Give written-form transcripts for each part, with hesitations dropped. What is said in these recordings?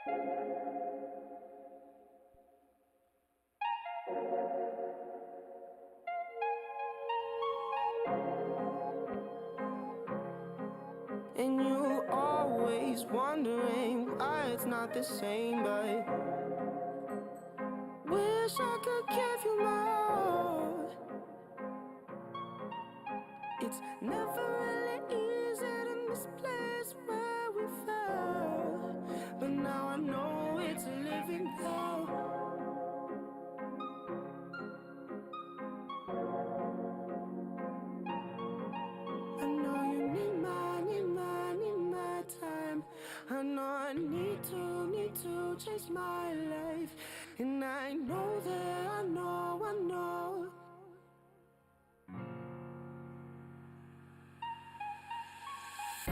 And you always wondering why it's not the same, but wish I could give you more. It's never really easy to misplace where we fell, but now I know it's a living hell. I know you need my time. I know I need to change my life. And I know that I know. Oh,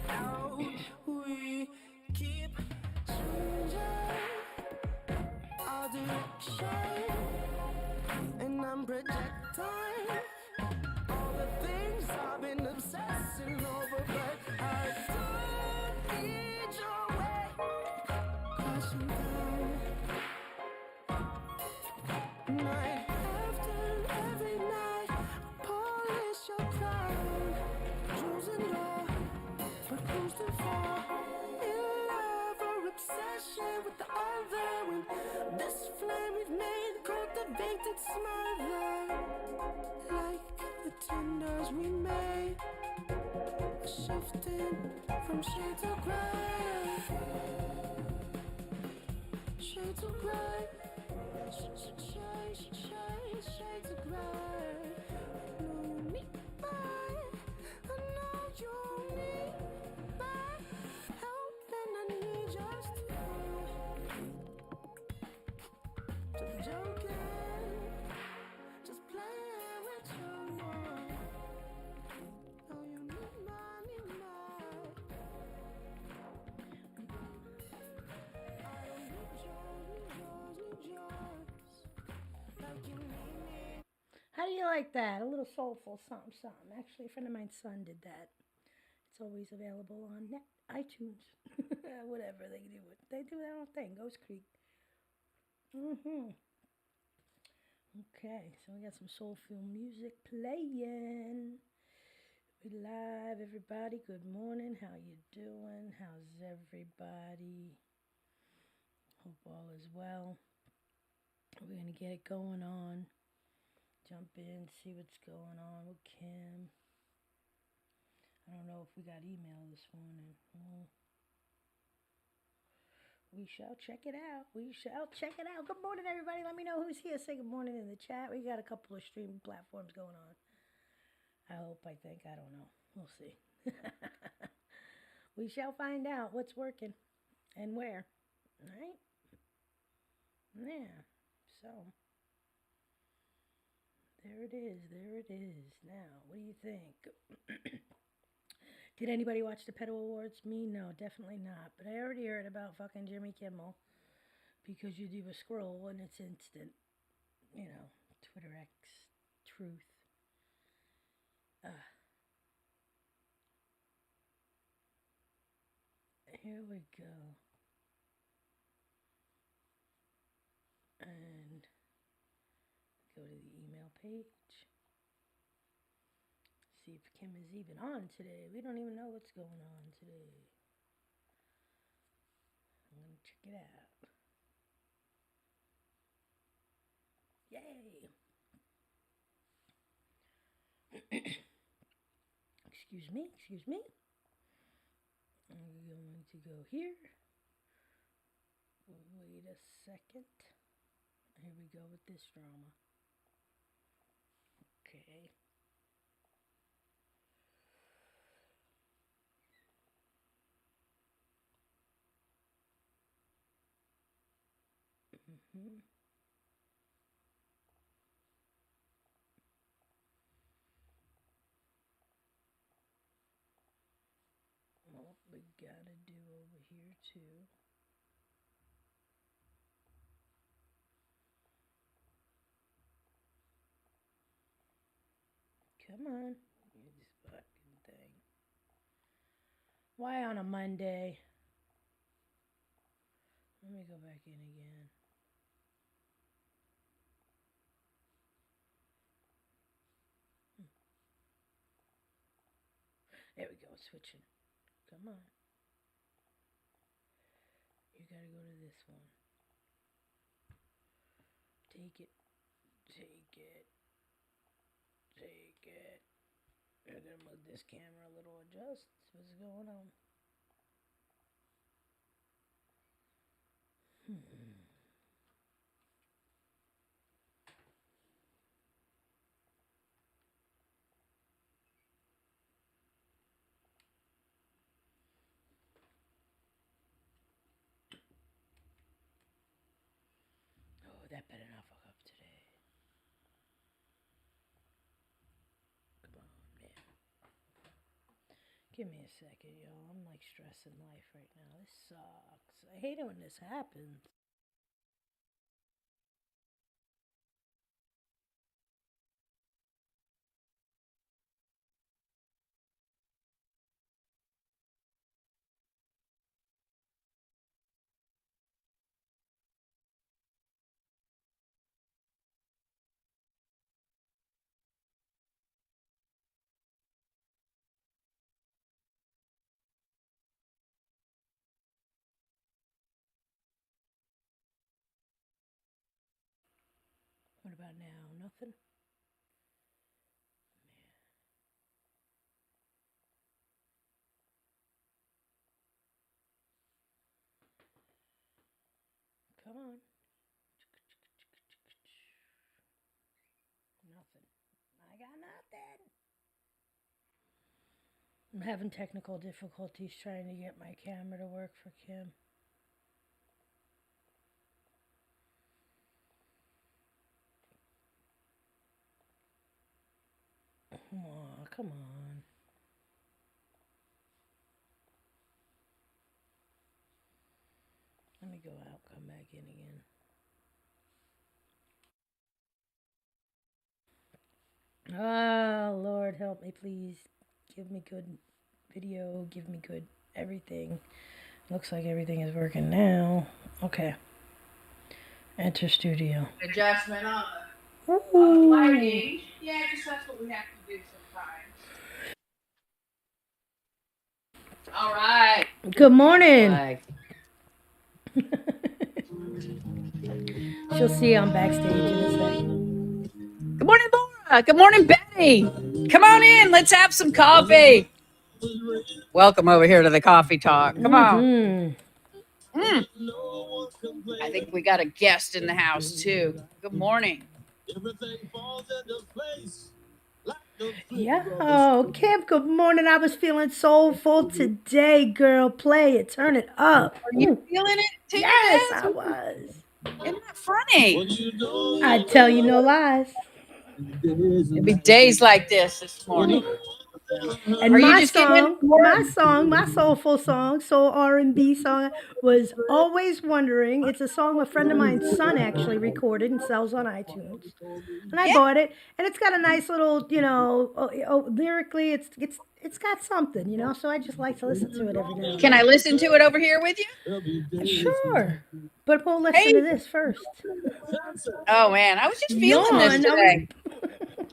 how we keep changing our direction. And I'm projecting all the things I've been obsessing over, but I don't need your way crashing down. Night after every night, polish your crown, choosing door, but who's to fall? In love or obsession with the other, when this flame we've made cultivated smother, like the tenders we made, shifting from shade to gray, shade to gray, shade to gray. No need mine, I know you need my help, and I need yours too. Just joking, just playing with you. No, you need mine, need mine. I don't need yours, like you need me. How do you like that? A little soulful something. Actually, a friend of mine's son did that. It's always available on iTunes. Whatever they do. They do their own thing. Ghost Creek. Okay, so we got some soulful music playing. We live, everybody. Good morning. How you doing? How's everybody? Hope all is well. We're gonna get it going on. Jump in, see what's going on with Kim. I don't know if we got email this morning. Well, we shall check it out. Good morning, everybody. Let me know who's here. Say good morning in the chat. We got a couple of streaming platforms going on. I think. I don't know. We'll see. We shall find out what's working and where. All right? Yeah. So, there it is. Now, what do you think? Did anybody watch the Pedo Awards? Me? No, definitely not. But I already heard about fucking Jimmy Kimmel. Because you do a scroll and it's instant. You know, Twitter X, truth. Here we go. And go to the email page. See if Kim is even on today. We don't even know what's going on today. I'm going to check it out. Yay! Excuse me. I'm going to go here. Wait a second. Here we go with this drama. Okay. What we gotta do over here too. Come on. This fucking thing. Why on a Monday? Let me go back in again. There we go, switching. Come on. You gotta go to this one. Take it. Take it. Take it. I'm gonna move this camera a little, adjust. What's going on? Oh, that better not fuck up today. Come on, man. Give me a second, y'all. I'm like stressing life right now. This sucks. I hate it when this happens. What about now? Nothing? Come on. Nothing. I got nothing. I'm having technical difficulties trying to get my camera to work for Kim. Oh, come on. Let me go out, come back in again. Oh, Lord, help me, please. Give me good video. Give me good everything. Looks like everything is working now. Okay. Enter studio. Adjustment on lighting. Yeah, because that's what we have to do sometimes. All right. Good morning. She'll see I'm backstage in a second. Good morning, Laura. Good morning, Betty. Come on in. Let's have some coffee. Welcome over here to the coffee talk. Come on. I think we got a guest in the house, too. Good morning. Yo, Kim, good morning. I was feeling soulful today, girl. Play it. Turn it up. Are you feeling it too? Yes, I was. Isn't that funny? I tell you no lies. It'll be days like this morning. And my soulful song, soul R&B song, was Always Wondering. It's a song a friend of mine's son actually recorded and sells on iTunes. And I bought it, and it's got a nice little, lyrically, it's got something, so I just like to listen to it every now and then. Can I listen to it over here with you? Sure. But we'll listen to this first. Oh, man. I was just feeling this today.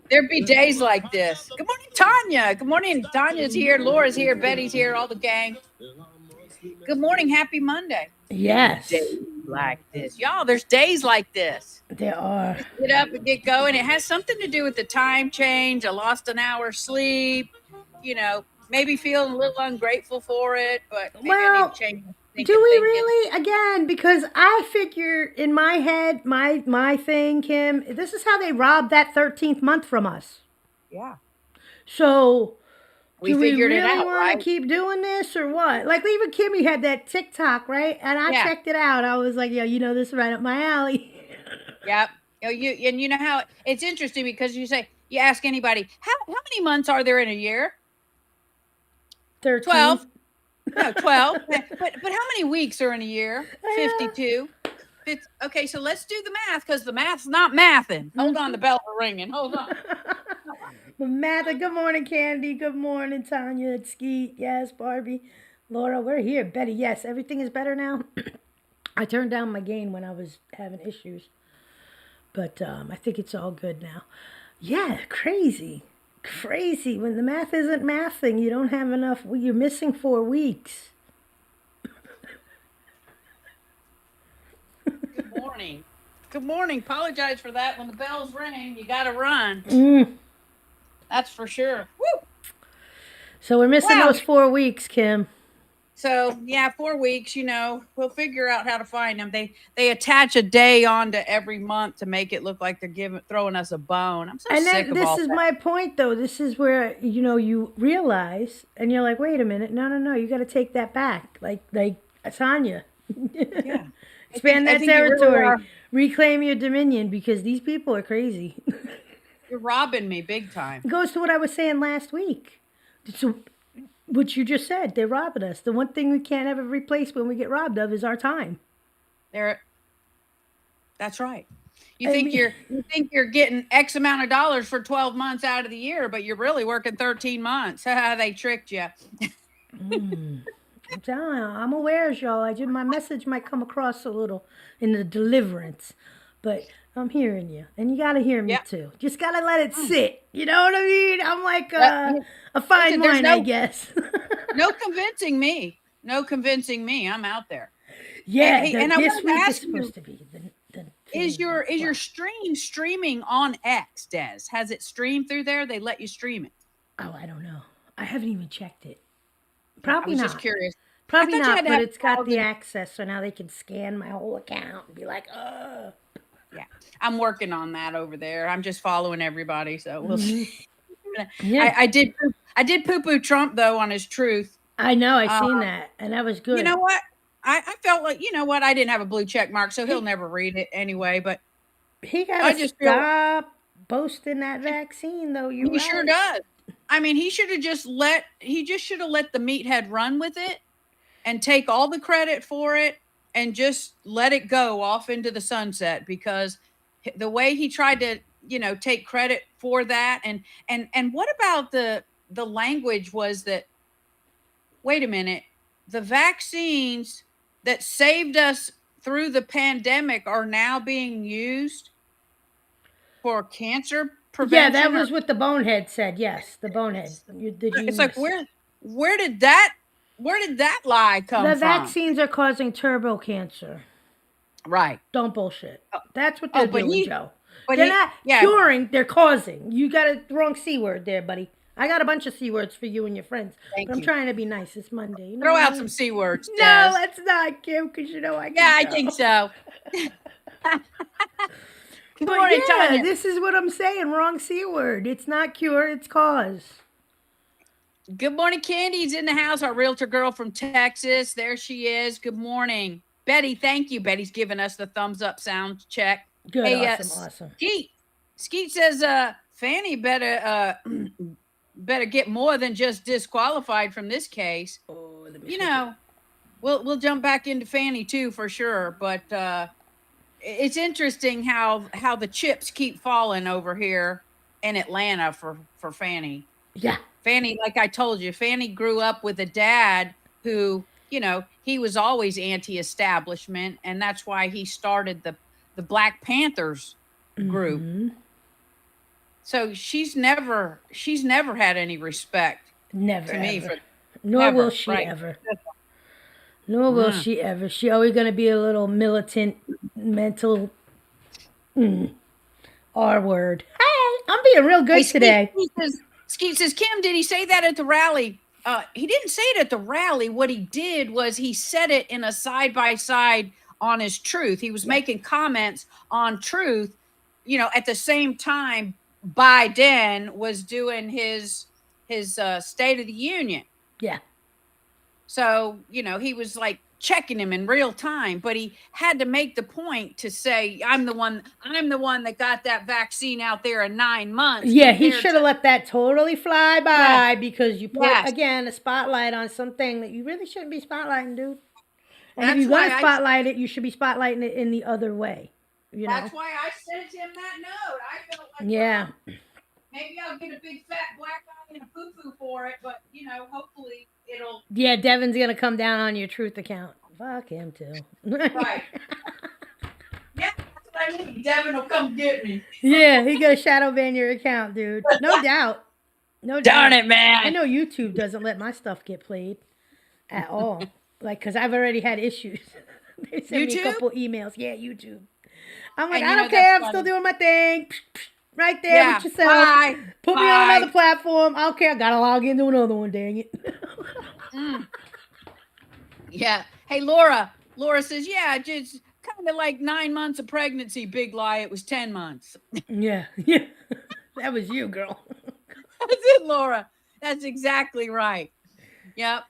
There'd be days like this. Good morning, Tanya. Good morning. Tanya's here. Laura's here. Betty's here. All the gang. Good morning. Happy Monday. Yes. Days like this. Y'all, there's days like this. There are. Just get up and get going. It has something to do with the time change. I lost an hour's sleep. Maybe feeling a little ungrateful for it, but maybe I need to change. Do we really? Again, because I figure in my head, my thing, Kim, this is how they robbed that 13th month from us. Yeah. So, we figured really it out, want to keep doing this or what? Like, even Kimmy had that TikTok, right? And I checked it out. I was like, yo, this is right up my alley. Yep. You know how it's interesting because you ask anybody, how many months are there in a year? 13. 12. No, 12. But how many weeks are in a year? 52. Okay, so let's do the math because the math's not mathing. Hold on, the bells are ringing. Hold on. Good morning, Candy. Good morning, Tanya. Skeet. Yes, Barbie. Laura, we're here. Betty, yes. Everything is better now? I turned down my gain when I was having issues, but I think it's all good now. Yeah, crazy. Crazy. When the math isn't mathing, you don't have enough. You're missing 4 weeks. Good morning. Good morning. Apologize for that. When the bells ring, you got to run. Mm. That's for sure. Woo! So we're missing Wow. those 4 weeks, Kim. So yeah, 4 weeks. We'll figure out how to find them. They attach a day onto every month to make it look like they're throwing us a bone. I'm so And sick then of this all is that. my point, though. This is where you realize, and you're like, wait a minute, no, you got to take that back, like Tanya. Yeah. Expand I that think you really territory, are. reclaim your dominion, because these people are crazy. You're robbing me big time. It goes to what I was saying last week. So, what you just said, they're robbing us. The one thing we can't ever replace when we get robbed of is our time. That's right. You I think mean, you're getting X amount of dollars for 12 months out of the year, but you're really working 13 months. They tricked you. I'm telling you, I'm aware, y'all. My message might come across a little in the deliverance, but I'm hearing you, and you gotta hear me Yeah. too. Just gotta let it sit. You know what I mean? I'm like Uh, a fine Listen, there's wine, I guess. no convincing me. No convincing me. I'm out there. And Yeah, hey, and I this wanted to week is ask you, supposed to be the is thing. your What? streaming on X, Des? Has it streamed through there? They let you stream it. Oh, I don't know. I haven't even checked it. Yeah, I Probably was just not. curious. I Probably thought you had not, to but have it's got the 1,000. access, so now they can scan my whole account and be like, Yeah, I'm working on that over there. I'm just following everybody, so we'll Mhm. see. Yeah. I did poo poo Trump though on his truth. I know. I Uh, seen that, and that was you good. know what? I felt like I didn't have a blue check mark, so he'll He never read it anyway. But he gotta I just feel stop boasting that vaccine, though. You're he sure right. does. I mean, he just should have let the meathead run with it and take all the credit for it and just let it go off into the sunset, because the way he tried to take credit for that, and what about the language was that, wait a minute, the vaccines that saved us through the pandemic are now being used for cancer Yeah, that prevention, or was what the bonehead said. Yes, the bonehead, the it's like, genius. where did that lie come The from? vaccines are causing turbo cancer. Right. Don't bullshit. Oh, That's what oh, they're doing, Joe. They're not yeah, curing, they're causing. You got a wrong C word there, buddy. I got a bunch of C words for you and your friends, but thank I'm you. trying to be nice. It's Monday. You know Throw what I out some mean? C words, No, Des. that's not Kim, because you know I Yeah, can I go. think so. Good But morning, yeah, Tanya. this is what I'm saying. Wrong C word. It's not cure, it's cause. Good morning, Candy's in the house. Our realtor girl from Texas. There she is. Good morning, Betty. Thank you. Betty's giving us the thumbs up sound check. Good, Hey, awesome, awesome. Skeet says, Fanny better get more than just disqualified from this case. Oh, let me You switch it. know, we'll jump back into Fanny too for sure, but it's interesting how the chips keep falling over here in Atlanta for Fanny. Yeah. Fanny, like I told you, Fanny grew up with a dad who, he was always anti-establishment, and that's why he started the Black Panthers group. Mm-hmm. So she's never had any respect Never, to me ever. for Nor will never, she right? ever. Nor will Mm. she ever. She always going to be a little militant, mental R word. Hey, I'm being real Hey, good today. Skeet says, Kim, did he say that at the rally? He didn't say it at the rally. What he did was he said it in a side by side on his truth. He was Yeah. making comments on truth, at the same time Biden was doing his State of the Union. Yeah. So, he was like checking him in real time, but he had to make the point to say, I'm the one that got that vaccine out there in 9 months. Yeah, he compared should have to, let that totally fly yes, by, because you put, yes. again, a spotlight on something that you really shouldn't be spotlighting, dude. And if That's you're going to why I spotlight it, you should be spotlighting it in the other way. You know? that's why I sent him that note. I felt like, Yeah. well, maybe I'll get a big fat black eye and a poo poo for it, but hopefully it'll. Yeah, Devin's going to come down on your truth account. fuck him too. Right. Yeah, that's what I mean. Devin will come get me. Yeah, he goes shadow ban your account, dude. No doubt. No Darn doubt. it, man. I know YouTube doesn't let my stuff get played at all. Like, because I've already had issues. They sent me a YouTube? couple emails. Yeah, YouTube. I'm like, And you I know, don't care. I'm that's still funny. doing my thing. Right there Yeah. with yourself. Bye. Put me on Bye. another platform. I don't care. I gotta log into another one, dang it. Yeah. Hey, Laura. Laura says, yeah, just kind of like 9 months of pregnancy. Big lie. It was 10 months. Yeah. Yeah. That was you, girl. That's it, Laura. That's exactly right. Yep.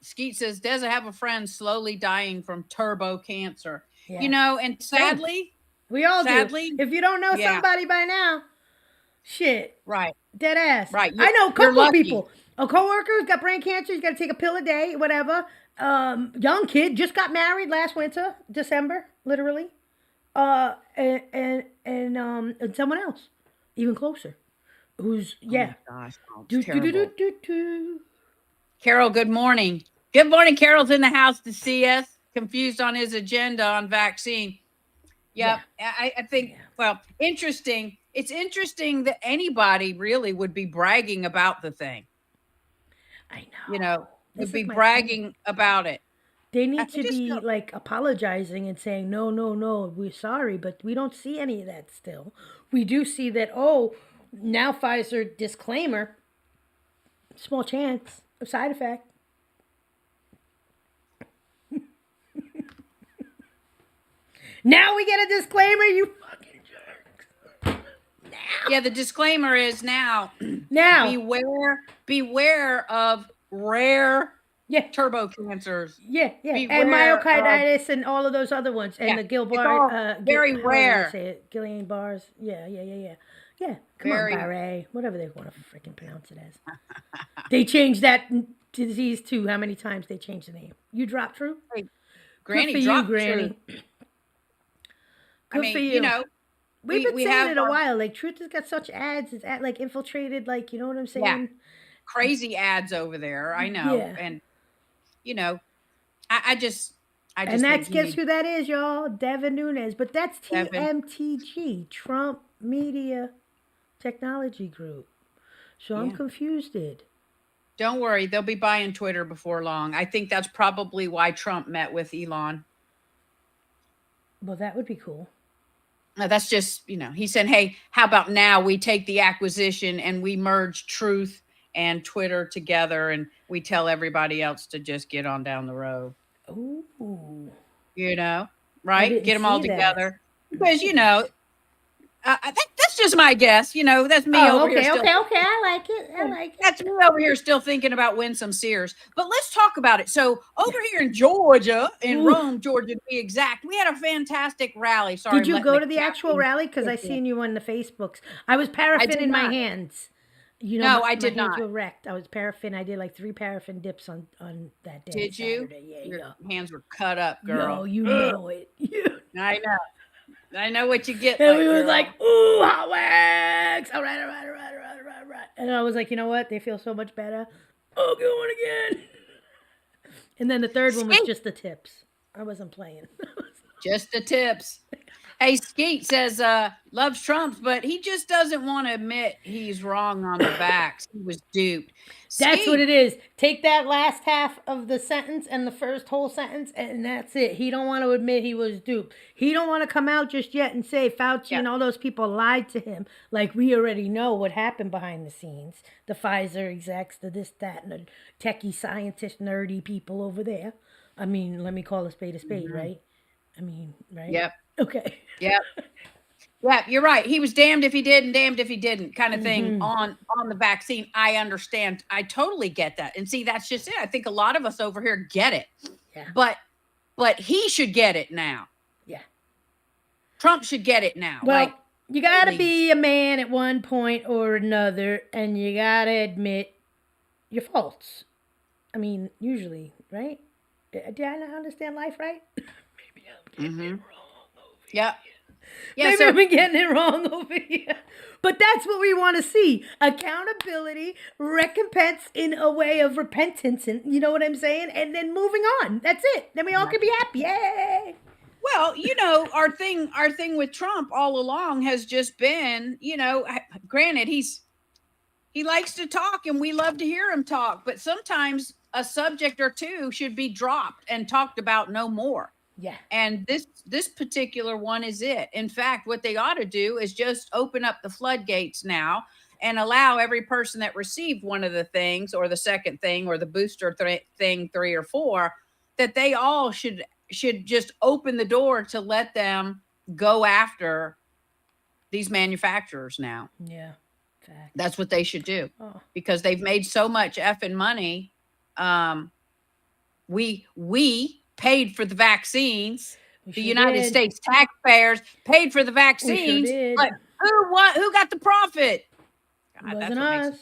Skeet says, Des, I have a friend slowly dying from turbo cancer. Yeah. You know, and sadly, We all sadly, do. If you don't know yeah. somebody by now, shit. Right. Dead ass. Right. I know a You're couple of lucky. people. A coworker who's got brain cancer. He's got to take a pill a day, whatever. Young kid just got married last winter, December, literally. And someone else, even closer, who's yeah. Oh my gosh, oh, Do, it's do, do, terrible. do, do, do. Carol, good morning. Good morning. Carol's in the house to see us. Confused on his agenda on vaccine. Yep. Yeah. I think, Yeah. well, interesting. It's interesting that anybody really would be bragging about the thing. I know. You know, This would be is my bragging point. about it. They need I to just be don't- like apologizing and saying, no, we're sorry, but we don't see any of that still. We do see that, oh, now Pfizer disclaimer, small chance of side effect. Now we get a disclaimer, you fucking jerks. Yeah, the disclaimer is now Now. beware of rare Yeah. turbo cancers. Yeah. And Beware of- myocarditis and all of those other ones. And Yeah, the it's Gilbert, all very how do I rare. say it? Guillain bars. Yeah. Yeah, come Very- on, Barre. Whatever they want to freaking pronounce it as. They changed that disease too. How many times they changed the name? You dropped True? Granny Good for dropped you, Granny. Truth. Good for you. You know, We've been we saying have it a our- while. Like, Truth has got such ads. It's like infiltrated, like, you know what I'm saying? crazy ads over there. I know. Yeah. And, you know, I just And that's, think guess who that is, y'all? Devin Nunes. But that's Devin. TMTG, Trump Media Technology Group. So I'm Yeah. confused. Don't worry. They'll be buying Twitter before long. I think that's probably why Trump met with Elon. Well, that would be cool. Now, that's just, you know, he said, hey, how about now we take the acquisition and we merge Truth and Twitter together and we tell everybody else to just get on down the road. Ooh. You know, right? didn't Get them all see that. together. Because, you know, that's just my guess. You know, that's me Oh, over okay, here. okay. I like it. That's me over here still thinking about Winsome Sears. But let's talk about it. So over here in Georgia, in Ooh. Rome, Georgia to be exact, we had a fantastic rally. Sorry, Did you I'm go letting to the actual rally? Because I seen you on the Facebooks. I was paraffin did in my not. hands. You know, No, my I did hands not. were wrecked. I was paraffin. I did like 3 paraffin dips on that day. Did you? Saturday. Your Yeah. hands were cut up, girl. No, you know it. I know. I know what you get. And we was girl. like, ooh, hot wax. All right. And I was like, you know what? They feel so much better. Oh, going again. And then the third one was just the tips. I wasn't playing. Just the tips. Hey, Skeet says, loves Trump, but he just doesn't want to admit he's wrong on the vax. He was duped. That's what it is. Take that last half of the sentence and the first whole sentence, and that's it. He don't want to admit he was duped. He don't want to come out just yet and say Fauci and all those people lied to him. Like, we already know what happened behind the scenes. The Pfizer execs, the this, that, and the techie, scientist, nerdy people over there. I mean, let me call a spade, right? I mean, right? Yep. Okay. Yep. Yeah, you're right. He was damned if he did and damned if he didn't kind of thing on the vaccine. I understand. I totally get that. And see, that's just it. I think a lot of us over here get it. Yeah. But he should get it now. Yeah. Trump should get it now. Well, like, you got to please. be a man at one point or another, and you got to admit your faults. I mean, usually, right? Did I not understand life right? Maybe I'm getting it wrong. Yeah. Yeah, Maybe so I've been getting it wrong over here. But that's what we want to see. Accountability, recompense in a way of repentance, and you know what I'm saying? And then moving on. That's it. Then we all can be happy. Yay! well, our thing with Trump all along has just been, granted he likes to talk and we love to hear him talk, but sometimes a subject or two should be dropped and talked about no more. Yeah. And this particular one is it. In fact, what they ought to do is just open up the floodgates now and allow every person that received one of the things or the second thing or the booster thing 3 or 4 that they all should just open the door to let them go after these manufacturers now. Yeah. Fact. That's what they should do Oh. because they've made so much effing money. We paid for the vaccines. The United States taxpayers paid for the vaccines, but who got the profit? God, wasn't us.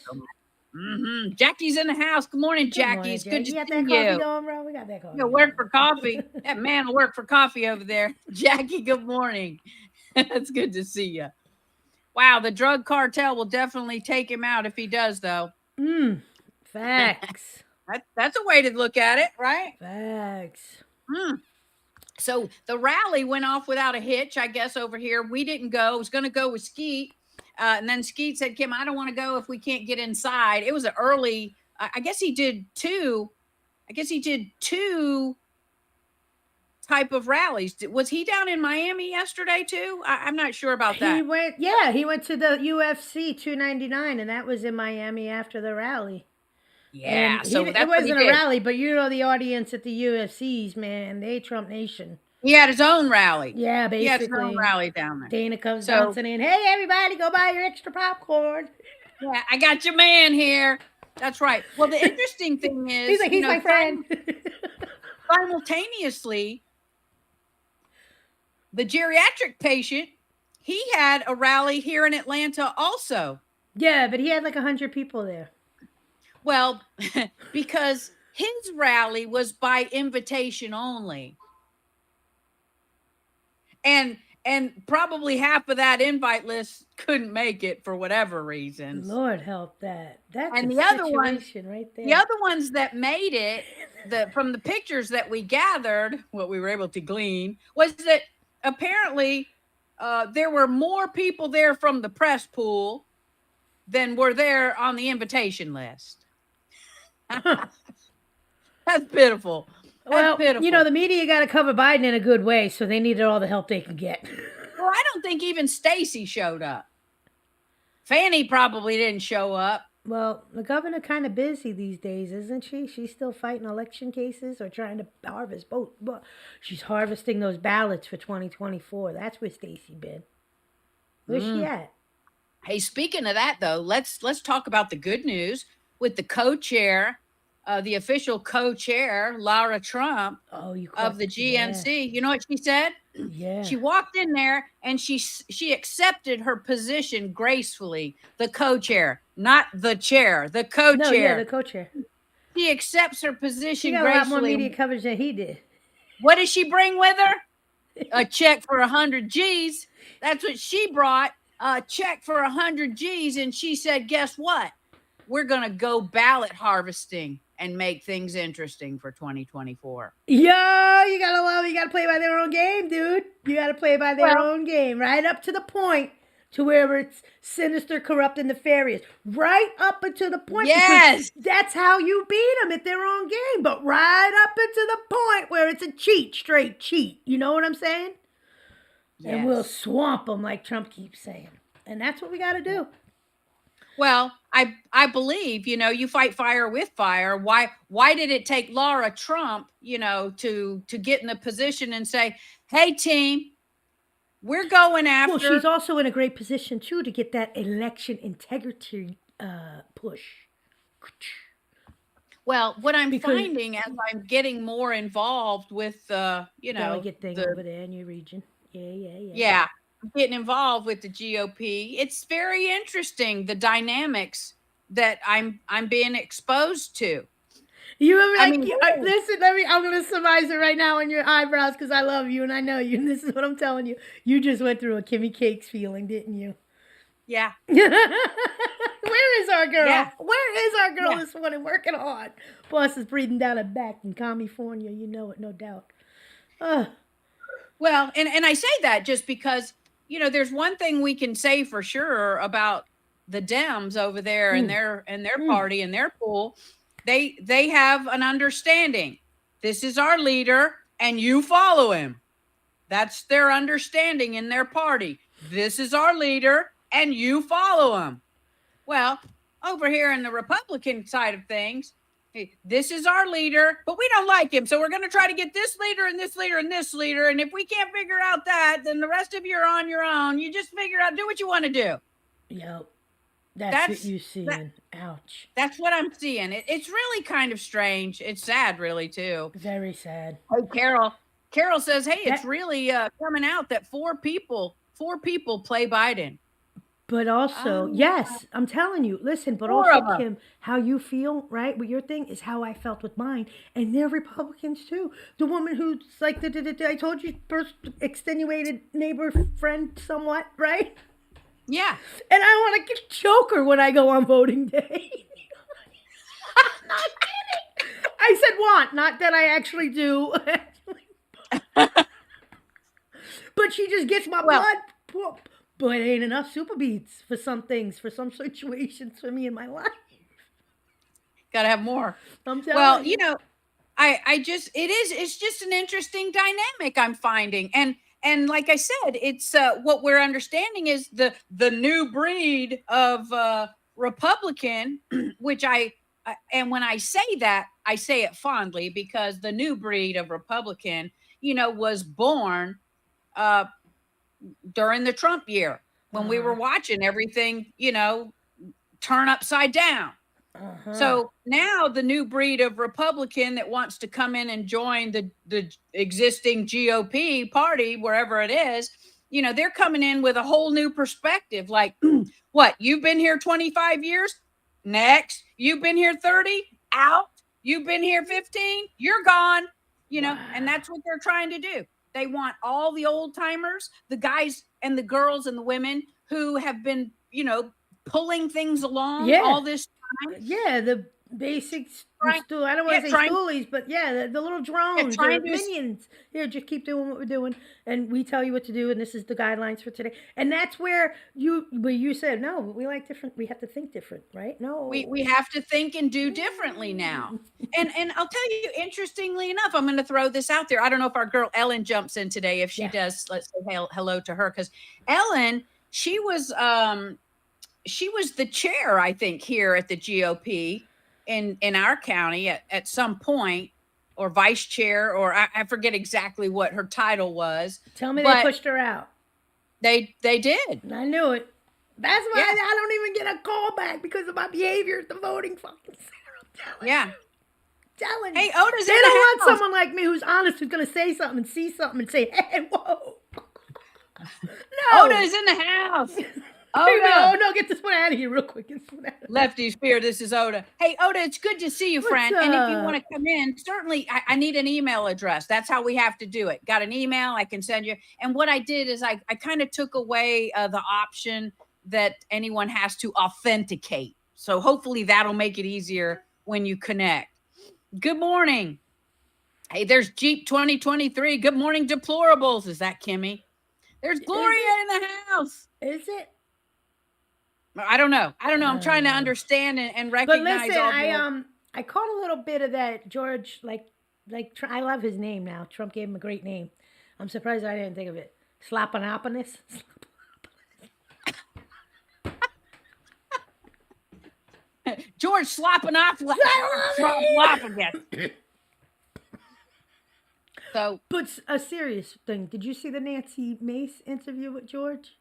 Jackie's in the house. Good morning, Jackie. It's good to see you. That coffee going, bro? We got that coffee. You'll work for coffee. That man will work for coffee over there. Jackie, good morning. It's good to see you. Wow, the drug cartel will definitely take him out if he does, though. Facts. That's a way to look at it, right? Facts. So the rally went off without a hitch, I guess, over here. We didn't go. I was going to go with Skeet. And then Skeet said, Kim, I don't want to go if we can't get inside. It was an early, I guess he did two type of rallies. Was he down in Miami yesterday too? I'm not sure about that. He went to the UFC 299 and that was in Miami after the rally. Yeah, and so it wasn't a rally, but the audience at the UFC's, man, they Trump Nation. He had his own rally. Yeah, basically. He had his own rally down there. Dana comes bouncing in. Hey, everybody, go buy your extra popcorn. Yeah, I got your man here. That's right. Well, the interesting thing is, he's like, he's my friend. Simultaneously, the geriatric patient, he had a rally here in Atlanta also. Yeah, but he had like 100 people there. Well, because his rally was by invitation only. And probably half of that invite list couldn't make it for whatever reasons. Lord help that. That's and the other ones right there. The other ones that made it, from the pictures that we gathered, what we were able to glean, was that apparently there were more people there from the press pool than were there on the invitation list. That's pitiful. Well, the media got to cover Biden in a good way, so they needed all the help they could get. Well, I don't think even Stacey showed up. Fannie probably didn't show up. Well, the governor kind of busy these days, isn't she? She's still fighting election cases or trying to harvest both. She's harvesting those ballots for 2024. That's where Stacey been. Where's she at? Hey, speaking of that, though, let's talk about the good news with the co-chair. The official co-chair, Laura Trump, of the GNC. Yeah. You know what she said? Yeah. She walked in there and she accepted her position gracefully. The co-chair, not the chair, the co-chair. No, yeah, the co-chair. She accepts her position gracefully. She got a lot more media coverage than he did. What did she bring with her? A check for 100 G's. That's what she brought. A check for 100 G's. And she said, guess what? We're going to go ballot harvesting and make things interesting for 2024. Yo, you gotta play by their own game, dude. You gotta play by their own game, right up to the point to where it's sinister, corrupt, and nefarious. Right up until the point. Yes. That's how you beat them at their own game. But right up until the point where it's a cheat, straight cheat. You know what I'm saying? Yes. And we'll swamp them like Trump keeps saying. And that's what we gotta do. Well, I believe, you fight fire with fire. Why did it take Laura Trump, to get in the position and say, hey, team, we're going after. Well, she's also in a great position, too, to get that election integrity push. Well, what I'm finding as I'm getting more involved with, delegate thing over there in your region. Yeah. Yeah. Getting involved with the GOP, it's very interesting, the dynamics that I'm being exposed to. You were I like, mean, listen, I'm going to surmise it right now on your eyebrows because I love you and I know you. And this is what I'm telling you. You just went through a Kimmy Cakes feeling, didn't you? yeah, Where is our girl? yeah, Where is our girl yeah. this morning working hard? Boss is breathing down her back in California. You know it, no doubt. Well, and I say that just because, there's one thing we can say for sure about the Dems over there and their party and their pool. They have an understanding. This is our leader and you follow him. That's their understanding in their party. This is our leader and you follow him. Well, over here in the Republican side of things, this is our leader, but we don't like him. So we're going to try to get this leader and this leader and this leader. And if we can't figure out that, then the rest of you are on your own. You just figure out, do what you want to do. Yep. That's what you're seeing. Ouch. That's what I'm seeing. It's really kind of strange. It's sad, really, too. Very sad. Oh, Carol says, hey, it's really coming out that four people play Biden. But also, yes, I'm telling you, listen, but Four also, Kim, how you feel, right, with your thing is how I felt with mine. And they're Republicans, too. The woman who's like, I told you, extenuated neighbor friend somewhat, right? Yeah. And I want to choke her when I go on voting day. I'm not kidding. I said want, not that I actually do. But she just gets my blood. But it ain't enough super beats for some things, for some situations for me in my life. Gotta have more. I'm telling you. It's just an interesting dynamic I'm finding. And like I said, it's what we're understanding is the new breed of Republican, which and when I say that, I say it fondly because the new breed of Republican, was born during the Trump year when we were watching everything, turn upside down. So now the new breed of Republican that wants to come in and join the existing GOP party, wherever it is, they're coming in with a whole new perspective. Like, what? You've been here 25 years? Next. You've been here 30? Out. You've been here 15? You're gone. And that's what they're trying to do. They want all the old timers, the guys and the girls and the women who have been, pulling things along all this time. Yeah, the basics. I don't want to say stoolies, but the little drones, the minions. Here, just keep doing what we're doing, and we tell you what to do, and this is the guidelines for today. And that's where you said no. We like different. We have to think different, right? No, we have to think and do differently now. And I'll tell you, interestingly enough, I'm going to throw this out there. I don't know if our girl Ellen jumps in today. If she does, let's say hello to her, because Ellen, she was the chair, I think, here at the GOP in our county at some point, or vice chair, or I forget exactly what her title was. Tell me they pushed her out. They did. I knew it. That's why I don't even get a call back because of my behavior at the voting fucking center. Telling hey, Oda's they don't want someone like me who's honest, who's going to say something and see something and say, hey, whoa. No. Oda is in the house. Oda. No, get this one out of here real quick. Lefty's fear, this is Oda. Hey, Oda, it's good to see you, friend. And if you want to come in, certainly I need an email address. That's how we have to do it. Got an email, I can send you. And what I did is I kind of took away the option that anyone has to authenticate. So hopefully that'll make it easier when you connect. Good morning. Hey, there's Jeep 2023. Good morning, deplorables. Is that Kimmy? There's Gloria in the house. Is it? I don't know. I'm trying to understand and recognize. But listen, I caught a little bit of that George, like I love his name now. Trump gave him a great name. I'm surprised I didn't think of it. Slapanopolis. George Slapanopolis. So, but a serious thing. Did you see the Nancy Mace interview with George?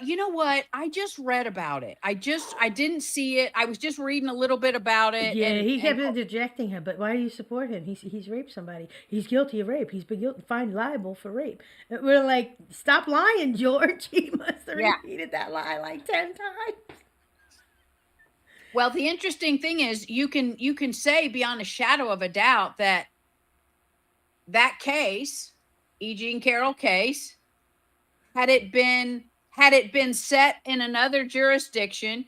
You know what? I just read about it. I didn't see it. I was just reading a little bit about it. Yeah, he kept interjecting her. But why do you support him? He's raped somebody. He's guilty of rape. He's been found liable for rape. And we're like, stop lying, George. He must have repeated that lie like 10 times. Well, the interesting thing is you can say beyond a shadow of a doubt that case, E. Jean Carroll case, had it been set in another jurisdiction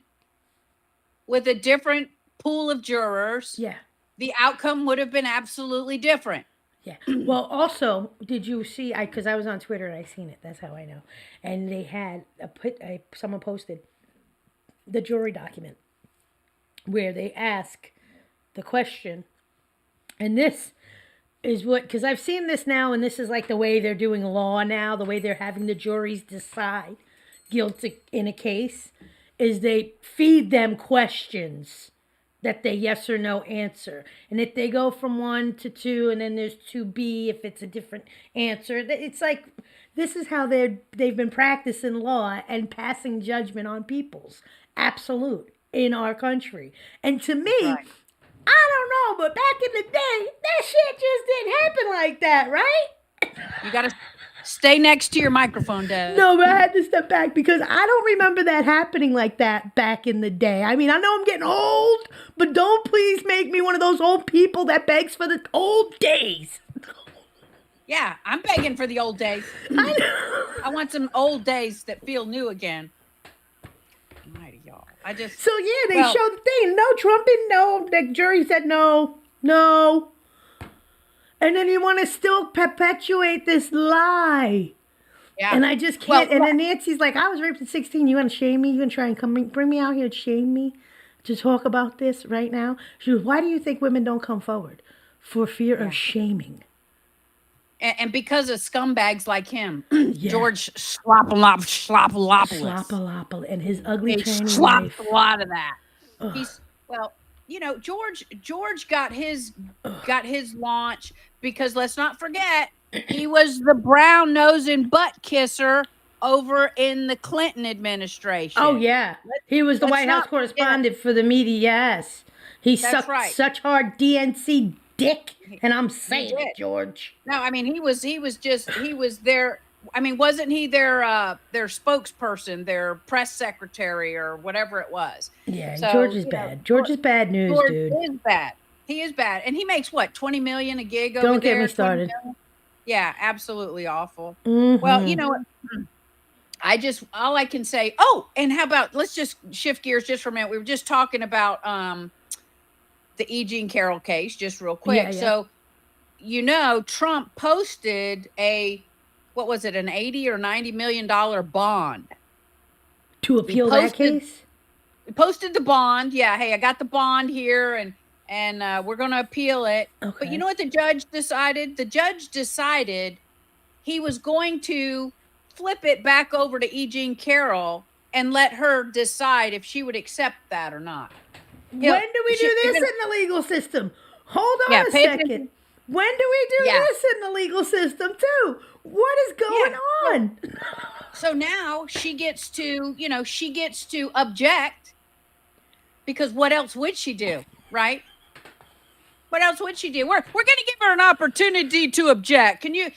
with a different pool of jurors, Yeah. the outcome would have been absolutely different. Yeah. Well, also, did you see? Because I was on Twitter and I seen it. That's how I know. And they had someone posted the jury document where they ask the question, and this is what, because I've seen this now, and this is like the way they're doing law now, the way they're having the juries decide guilty in a case, is they feed them questions that they yes or no answer. And if they go from 1 to 2, and then there's 2B if it's a different answer, it's like, this is how they've been practicing law and passing judgment on people's absolute in our country. And to me, Right. I don't know, but back in the day, that shit just didn't happen like that, right? You got to stay next to your microphone, Des. No, but I had to step back because I don't remember that happening like that back in the day. I mean, I know I'm getting old, but don't please make me one of those old people that begs for the old days. Yeah, I'm begging for the old days. I want some old days that feel new again. Almighty, y'all. So yeah, they showed the thing. No trumping, no. The jury said no. And then you want to still perpetuate this lie. Yeah. And I just can't. And then Nancy's like, I was raped at 16. You want to shame me? You want to try and bring me out here to shame me? To talk about this right now? She goes, why do you think women don't come forward? For fear of shaming. And because of scumbags like him, George Slopalopoulos. And his ugly training slopped wife. a lot of that. Ugh. George got his launch because let's not forget he was the brown nose and butt kisser over in the Clinton administration. Oh yeah, he was the White House correspondent for the media. Yes, he sucked such hard DNC dick, and I'm saying it, George. No, I mean he was their. I mean, wasn't he their spokesperson, their press secretary, or whatever it was? Yeah, so, George is bad. George is bad news, dude. George is bad. He is bad, and he makes what, $20 million a gig over there? Don't get me started. Yeah, absolutely awful. Mm-hmm. Well, you know what? All I can say. Oh, and how about let's just shift gears just for a minute. We were just talking about the E. Jean Carroll case, just real quick. Yeah. So, Trump posted what was it, an $80 or $90 million bond to appeal that case? He posted the bond. Yeah, hey, I got the bond here, and we're going to appeal it. Okay. But you know what the judge decided? The judge decided he was going to flip it back over to E. Jean Carroll and let her decide if she would accept that or not. When do we do this in the legal system? Hold on a second. When do we do this in the legal system too? What is going on? So now she gets to object, because what else would she do, right? What else would she do? We're going to give her an opportunity to object. Can you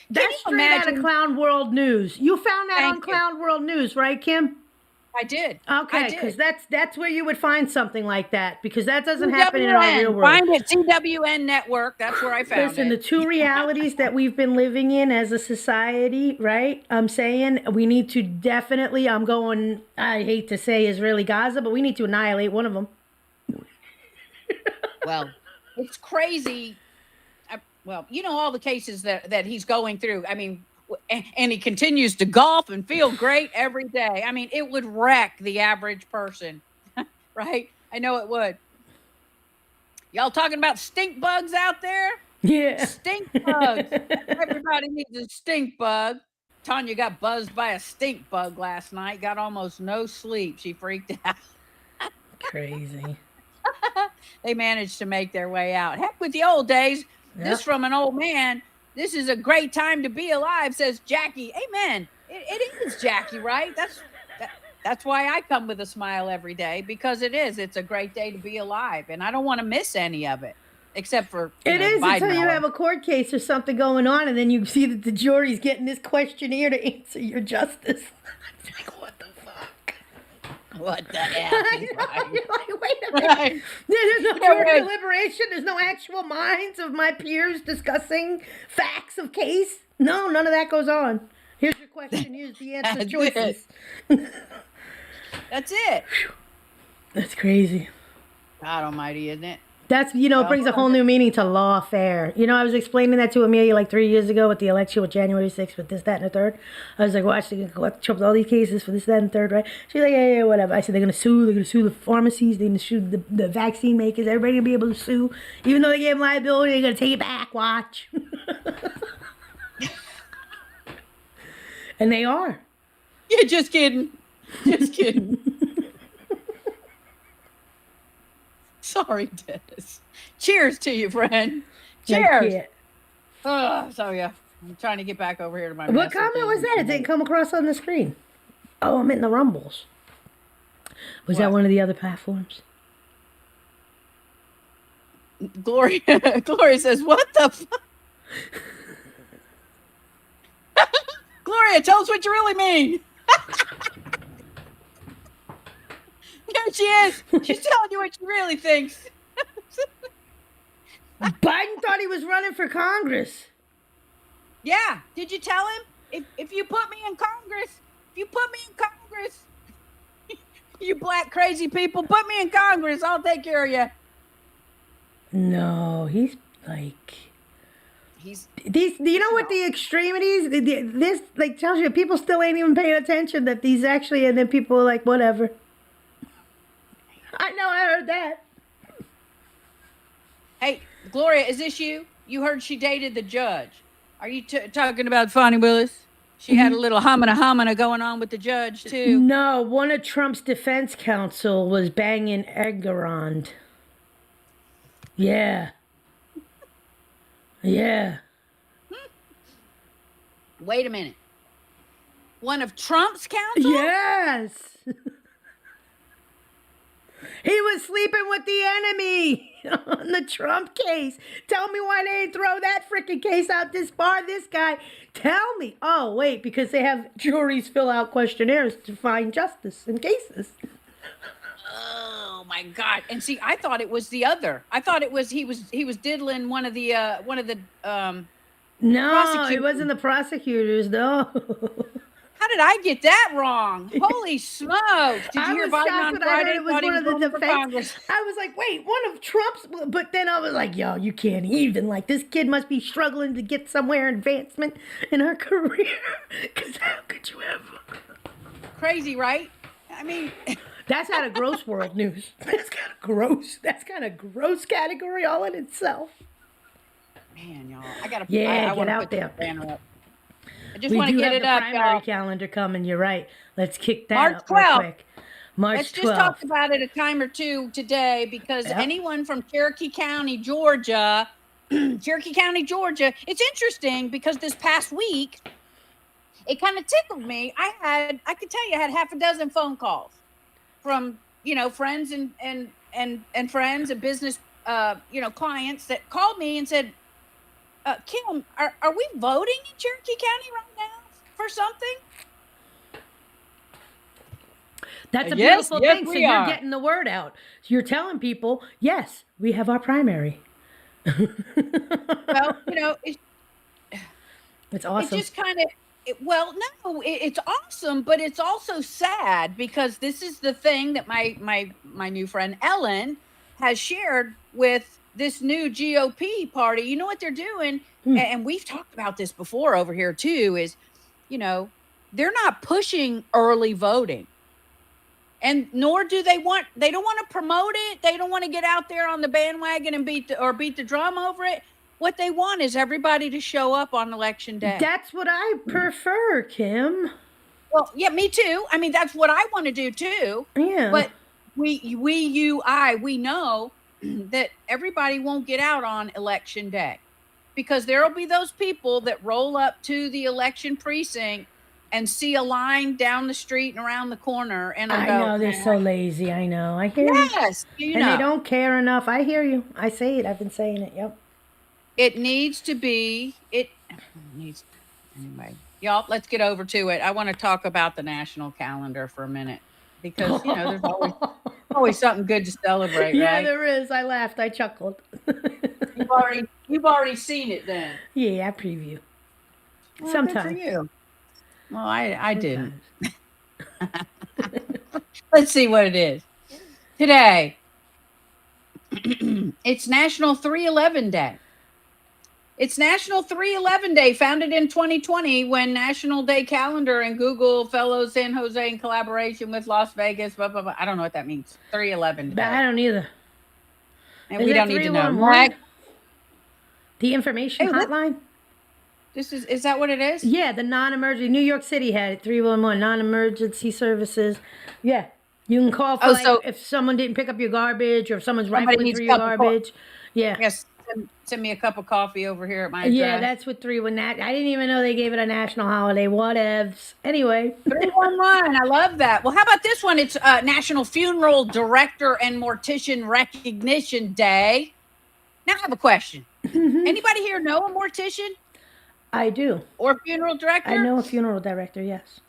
imagine? Out of Clown World News. You found that on Clown World News, right, Kim? I did. Okay, because that's where you would find something like that, because that doesn't happen in our real world. Find it, CWN Network. That's where I found it. Listen, the two realities that we've been living in as a society, right? I'm saying we need to definitely, I hate to say Israeli Gaza, but we need to annihilate one of them. Well, it's crazy. All the cases that he's going through. I mean, and he continues to golf and feel great every day. I mean, it would wreck the average person, right? I know it would. Y'all talking about stink bugs out there? Yeah. Stink bugs. Everybody needs a stink bug. Tanya got buzzed by a stink bug last night. Got almost no sleep. She freaked out. Crazy. They managed to make their way out. Heck with the old days. Yep. This from an old man. This is a great time to be alive, says Jackie. Amen. It is, Jackie, right? That's why I come with a smile every day, because it is. It's a great day to be alive, and I don't want to miss any of it, except for it is Biden until you have a court case or something going on, and then you see that the jury's getting this questionnaire to answer your justice. It's like, what the fuck? What the hell? You're like, wait a minute. Right. There's no Yeah, right. deliberation. There's no actual minds of my peers discussing facts of case. No, none of that goes on. Here's your question. Here's the answer That's choices. That's it. That's crazy. God almighty, isn't it? That's, it brings a whole new meaning to lawfare. I was explaining that to Amelia like 3 years ago with the election with January 6th with this, that, and the third. I was like, watch, they're going to Trump all these cases for this, that, and the third, right? She's like, yeah, whatever. I said, they're going to sue the pharmacies, they're going to sue the vaccine makers, everybody going to be able to sue. Even though they gave them liability, they're going to take it back, watch. And they are. Yeah, just kidding. Just kidding. Sorry, Dennis. Cheers to you, friend. Cheers. So yeah, I'm trying to get back over here to my. What comment was that? It didn't come across on the screen. Oh, I'm in the rumbles. Was that one of the other platforms? Gloria says, "What the fuck?" Gloria, tell us what you really mean. There she is. She's telling you what she really thinks. Biden thought he was running for Congress. Yeah. Did you tell him? If you put me in Congress, you black crazy people, put me in Congress, I'll take care of you. No, he's like... These, you know what the extremities, this like tells you people still ain't even paying attention that these actually, and then people are like, whatever. I know, I heard that. Hey, Gloria, is this you? You heard she dated the judge. Are you talking about Fonnie Willis? She had a little homina going on with the judge, too. No, one of Trump's defense counsel was banging Engoron. Yeah. Yeah. Wait a minute. One of Trump's counsel? Yes. He was sleeping with the enemy on the Trump case. Tell me why they didn't throw that freaking case out this guy. Tell me. Oh, wait, because they have juries fill out questionnaires to find justice in cases. Oh my God! And see, I thought it was the other. I thought it was he was diddling one of the No, it wasn't the prosecutors, no. How did I get that wrong? Holy smokes! Did you hear Biden on Friday? It was one of the defense. I was like, wait, one of Trump's. But then I was like, yo, you can't even. Like, this kid must be struggling to get somewhere advancement in her career. Because how could you ever? Crazy, right? I mean. That's out of gross world news. That's kind of gross. That's kind of gross category all in itself. Man, y'all, I gotta. Yeah, I get out there. Up. I just want to get it up, y'all. Primary calendar coming. You're right. Let's kick that March up real 12th. quick. March 12th. Let's just talk about it a time or two today because anyone from Cherokee County, Georgia, it's interesting because this past week, it kind of tickled me. I could tell you I had half a dozen phone calls from, friends and friends and business, clients that called me and said, Kim, are we voting in Cherokee County right now for something? That's a beautiful thing. So you're getting the word out. You're telling people, yes, we have our primary. Well, it's awesome. It just kind of, it's awesome, but it's also sad because this is the thing that my new friend Ellen has shared with this new GOP party. You know what they're doing? And we've talked about this before over here too, is, they're not pushing early voting. And nor do they don't want to promote it. They don't want to get out there on the bandwagon and beat the drum over it. What they want is everybody to show up on election day. That's what I prefer, Kim. Well, yeah, me too. I mean, that's what I want to do too. Yeah. But we know that everybody won't get out on election day because there will be those people that roll up to the election precinct and see a line down the street and around the corner, and I know they're so lazy. I know. I hear you. Yes, and they don't care enough. I hear you. I say it. I've been saying it. Yep. It needs to be. Anyway, y'all. Let's get over to it. I want to talk about the national calendar for a minute. because there's always something good to celebrate, Yeah, right? there is. I laughed. I chuckled. You've already seen it then. Yeah, I preview. Well, Sometimes. good for you. Well, I didn't. Sometimes. Let's see what it is today. It's National 311 Day. It's National 311 Day, founded in 2020 when National Day Calendar and Google Fellows San Jose in collaboration with Las Vegas. Blah, blah, blah. I don't know what that means. 311 But I Day. don't either. And Is we that don't need to know. 311? The information Hey, hotline? Is that what it is? Yeah, the non-emergency. New York City had it. 311 non-emergency services. Yeah, you can call for so if someone didn't pick up your garbage or if someone's somebody rifling needs through a your cup of garbage. Yeah. Yes, send me a cup of coffee over here at my address. Yeah, that's what 319. I didn't even know they gave it a national holiday. Whatevs. Anyway. 311. I love that. Well, how about this one? It's National Funeral Director and Mortician Recognition Day. Now I have a question. Anybody here know a mortician I do. or funeral director? I know a funeral director, yes.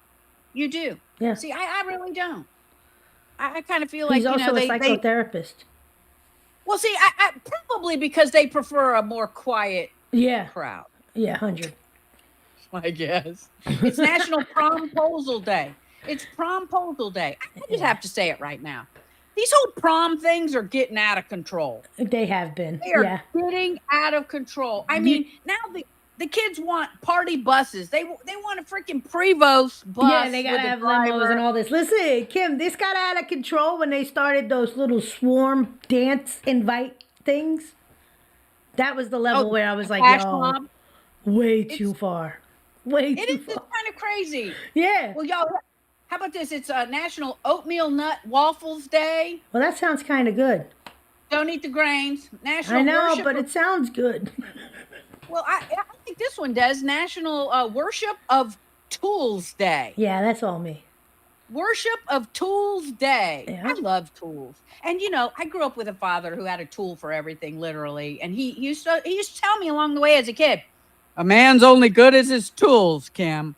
You do? Yeah. See, I really don't. I kind of feel He's like, also a they psychotherapist. well, see, I probably because they prefer a more quiet Yeah. crowd. Yeah, 100. I guess. It's National Promposal Day. It's Promposal Day. I just have to say it right now. These whole prom things are getting out of control. They have been. They are Yeah. getting out of control. I mean, now the kids want party buses. They want a freaking Prevost bus. Yeah, they gotta have limos and all this. Listen, Kim, this got out of control when they started those little swarm dance invite things. That was the level where I was like, yo, way too far. Way too far. It is kind of crazy. Yeah. Well, y'all, how about this? It's National Oatmeal Nut Waffles Day. Well, that sounds kind of good. Don't eat the grains. National I know, Worship but it sounds good. Well, I think this one does. National Worship of Tools Day. Yeah, that's all me. Worship of Tools Day. Yeah. I love tools. And I grew up with a father who had a tool for everything, literally. And he used to tell me along the way as a kid, a man's only good as his tools, Kim.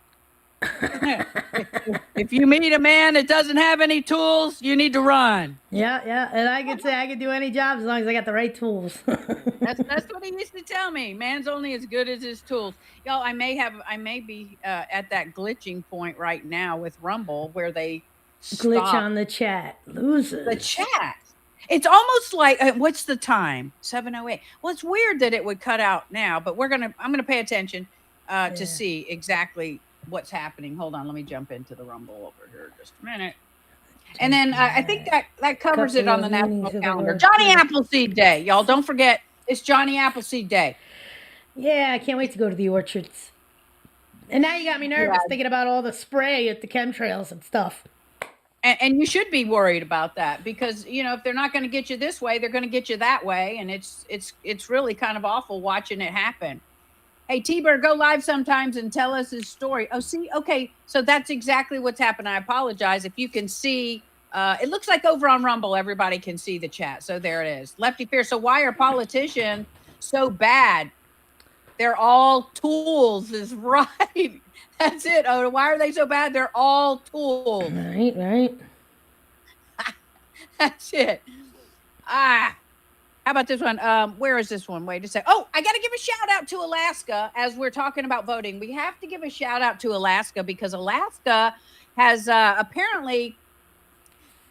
If you meet a man that doesn't have any tools, you need to run. Yeah. And I could say I could do any job as long as I got the right tools. That's what he used to tell me. Man's only as good as his tools. Y'all, I may be at that glitching point right now with Rumble where they glitch on the chat. Losers. The chat. It's almost like what's the time? 7:08. Well, it's weird that it would cut out now, but I'm gonna pay attention to see exactly what's happening. Hold on, let me jump into the Rumble over here just a minute. And then I think that covers it on the national calendar. Johnny Appleseed Day, y'all. Don't forget, it's Johnny Appleseed Day. Yeah, I can't wait to go to the orchards. And now you got me nervous thinking about all the spray at the chemtrails and stuff. And you should be worried about that because if they're not going to get you this way, they're going to get you that way, and it's really kind of awful watching it happen. Hey, T-Bird, go live sometimes and tell us his story. Oh, see? Okay, so that's exactly what's happened. I apologize. If you can see, it looks like over on Rumble, everybody can see the chat. So there it is. Lefty Fierce. So why are politicians so bad? They're all tools is right. That's it. Oh, why are they so bad? They're all tools. Right. That's it. How about this one? Where is this one? Wait a second. Oh, I got to give a shout out to Alaska as we're talking about voting. We have to give a shout out to Alaska because Alaska has apparently,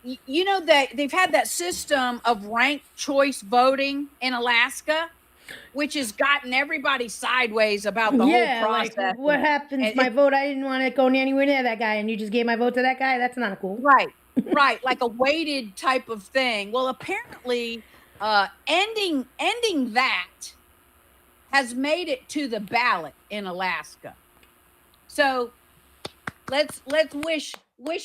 that they've had that system of ranked choice voting in Alaska, which has gotten everybody sideways about the whole process. Like what happens? My vote, I didn't want to go anywhere near that guy, and you just gave my vote to that guy. That's not cool. Right, like a weighted type of thing. Well, apparently. Ending that has made it to the ballot in Alaska. So let's wish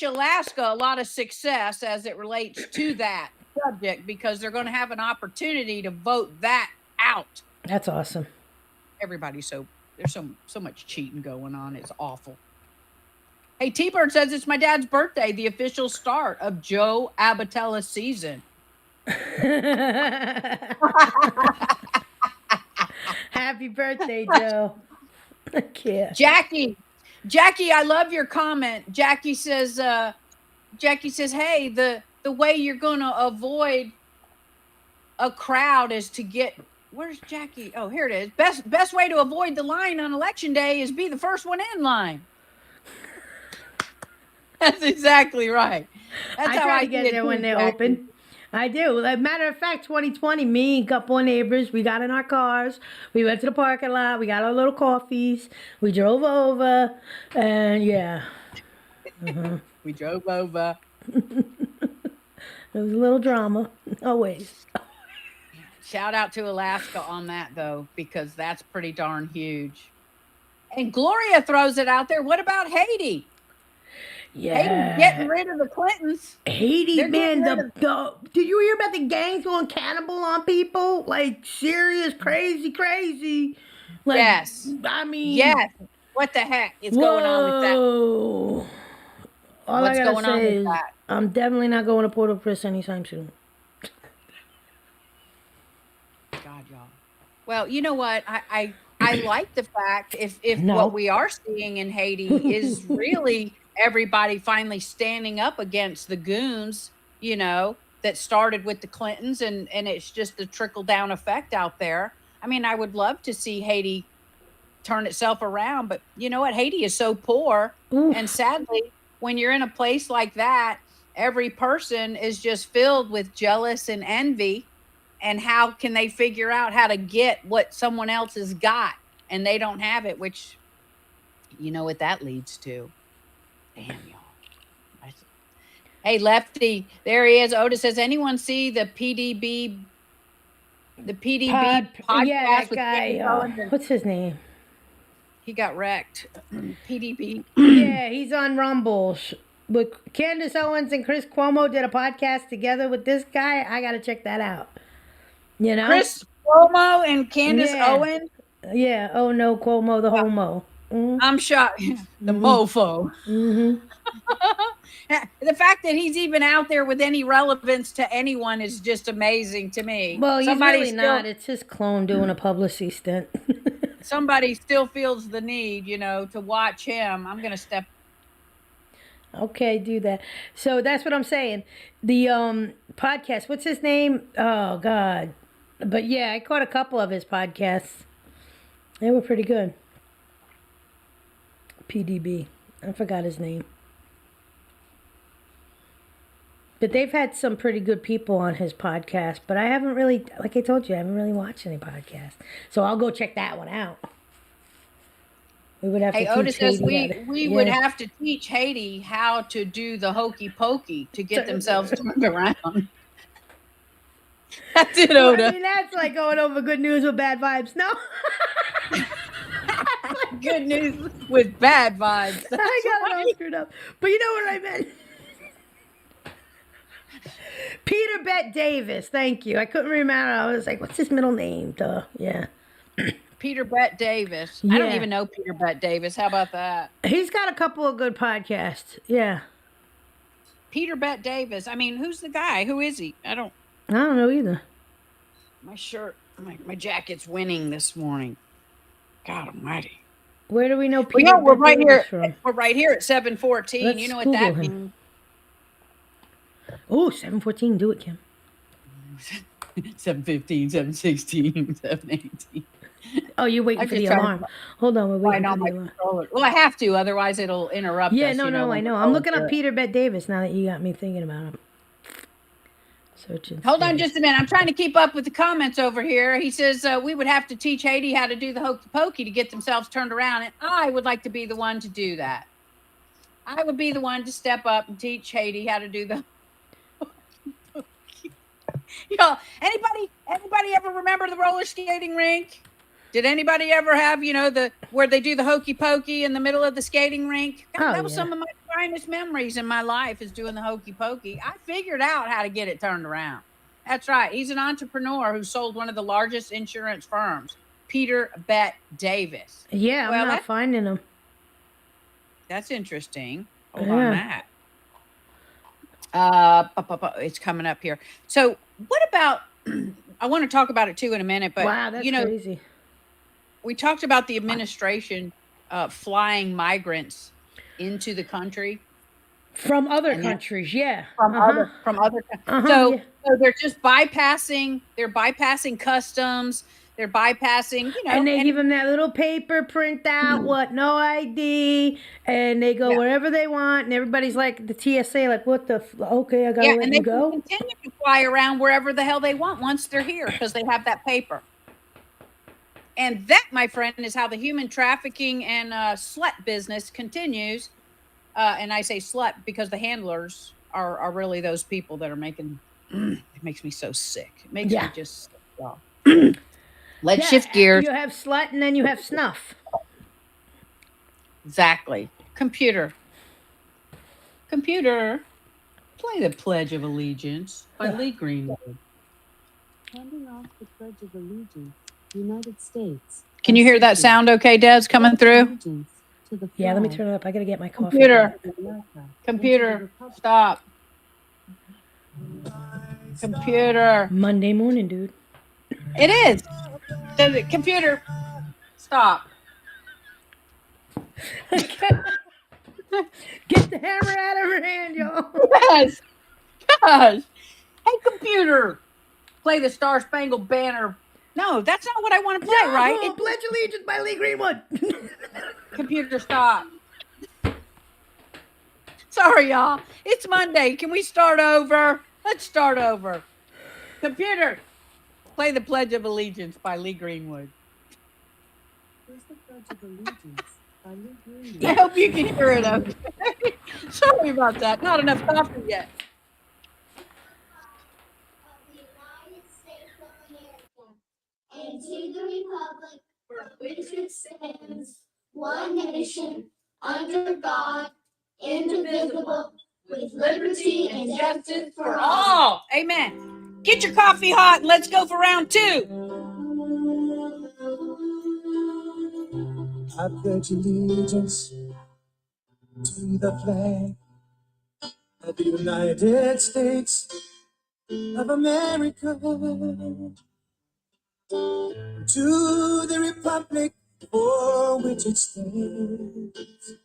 Alaska a lot of success as it relates to that subject because they're going to have an opportunity to vote that out. That's awesome. There's so much cheating going on. It's awful. Hey, T-Bird says it's my dad's birthday, the official start of Joe Abatella's season. Happy birthday, Joe. I can't. Jackie, I love your comment. Jackie says, Jackie says, hey, the way you're going to avoid a crowd is to get, where's Jackie? Oh, here it is. Best way to avoid the line on election day is be the first one in line. That's exactly right. That's I how try I to get see it there too, when they're Jackie. open. I do. As a matter of fact, 2020, me and a couple of neighbors, we got in our cars. We went to the parking lot. We got our little coffees. We drove over. And yeah, We drove over. there was a little drama. Always. Shout out to Alaska on that, though, because that's pretty darn huge. And Gloria throws it out there. What about Haiti? Haiti's getting Yeah. rid of the Clintons. Haiti, They're getting man, rid of. did you hear about the gangs going cannibal on people? Like, serious, crazy. Like, Yes. I mean, Yes. What the heck is going on with that? whoa. All What's I gotta going on say with is, that? I'm definitely not going to Port-au-Prince anytime soon. God, y'all. Well, you know what? I like the fact if No. what we are seeing in Haiti is really everybody finally standing up against the goons, that started with the Clintons, and it's just the trickle down effect out there. I mean, I would love to see Haiti turn itself around, but you know what? Haiti is so poor, Oof. and sadly, when you're in a place like that, every person is just filled with jealous and envy, and how can they figure out how to get what someone else has got and they don't have it, which you know what that leads to. Damn, y'all. Hey, Lefty, there he is. Otis says, anyone see the PDB Yeah, podcast that with guy. Candace Owens? What's his name? He got wrecked. PDB. Yeah, he's on Rumble. With Candace Owens and Chris Cuomo did a podcast together with this guy. I gotta check that out. You know? Chris Cuomo and Candace Yeah. Owens. Yeah. Oh no, Cuomo the homo. I'm shocked. The mofo. Mm-hmm. The fact that he's even out there with any relevance to anyone is just amazing to me. Well, he's really still, not. It's his clone doing a publicity stint. Somebody still feels the need, to watch him. I'm going to step. Okay, do that. So that's what I'm saying. The podcast, what's his name? Oh God. But yeah, I caught a couple of his podcasts. They were pretty good. PDB. I forgot his name. But they've had some pretty good people on his podcast. But I haven't really, like I told you, I haven't really watched any podcasts. So I'll go check that one out. We would have Hey, to Otis teach says Haiti we would have to teach Haiti how to do the hokey pokey to get themselves turned around. That's it, Oda. I mean, that's like going over good news with bad vibes. No. Good news with bad vibes. That's I got it right. all screwed up. But you know what I meant. Peter Bet Davis. Thank you. I couldn't remember. I was like, what's his middle name? Duh. Yeah. Peter Bet Davis. I don't Yeah. even know Peter Bet Davis. How about that? He's got a couple of good podcasts. Yeah. Peter Bet Davis. I mean, who's the guy? Who is he? I don't know either. My shirt, my jacket's winning this morning. God almighty. Where do we know Well, Peter yeah, we're Bet right Davis here. from? We're right here at 7:14. Let's You know what Google that him. means? Oh, 7:14. Do it, Kim. 7:15, 7:16, 7:18. Oh, you're waiting I'm for just the trying to alarm. Hold on, we're waiting find for on the my alarm. controller. Well, I have to, otherwise it'll interrupt Yeah, us. no, I when know. we're I'm looking going up through it. Peter Bet Davis now that you got me thinking about him. Searching. Hold on just a minute. I'm trying to keep up with the comments over here. He says we would have to teach Haiti how to do the hokey pokey to get themselves turned around, and I would like to be the one to do that. I would be the one to step up and teach Haiti how to do the hokey pokey. Anybody ever remember the roller skating rink? Did anybody ever have, where they do the hokey pokey in the middle of the skating rink? God, that was some of my finest memories in my life, is doing the hokey pokey. I figured out how to get it turned around. That's right. He's an entrepreneur who sold one of the largest insurance firms, Peter Bet Davis. Yeah, I'm not finding him. That's interesting. Hold on that. It's coming up here. So what about, I want to talk about it too in a minute, but wow, that's crazy. We talked about the administration flying migrants into the country. From other countries, yeah. From other Yeah. so they're just bypassing customs, they're bypassing, And they give them that little paper printout, no ID, and they go wherever they want, and everybody's like the TSA, like, what the? Okay, I gotta let and you they can go. continue to fly around wherever the hell they want once they're here because they have that paper. And that, my friend, is how the human trafficking and slut business continues. And I say slut because the handlers are really those people that are making. It makes me so sick. It makes me just sick, y'all. Let's shift gears. You have slut, and then you have snuff. Exactly. Computer, play the Pledge of Allegiance by Lee Greenwood. Handing off the Pledge of Allegiance, United States. Can you hear that sound okay, Des, coming through? Yeah, let me turn it up. I gotta get my coffee. Computer, stop. Computer. Monday morning, dude. It is. Computer, stop. Get the hammer out of her hand, y'all. Yes. Gosh. Hey, computer, play the Star Spangled Banner. No, that's not what I want to play, right? It's Pledge Allegiance by Lee Greenwood. Computer, stop. Sorry, y'all. It's Monday. Can we start over? Let's start over. Computer, play the Pledge of Allegiance by Lee Greenwood. Where's the Pledge of Allegiance by Lee Greenwood? I hope you can hear it, okay? Sorry about that. Not enough coffee yet. And to the republic for which it stands, one nation, under God, indivisible, with liberty and justice for all. Amen. Get your coffee hot and let's go for round 2. I pledge allegiance to the flag of the United States of America, to the republic for which it stands,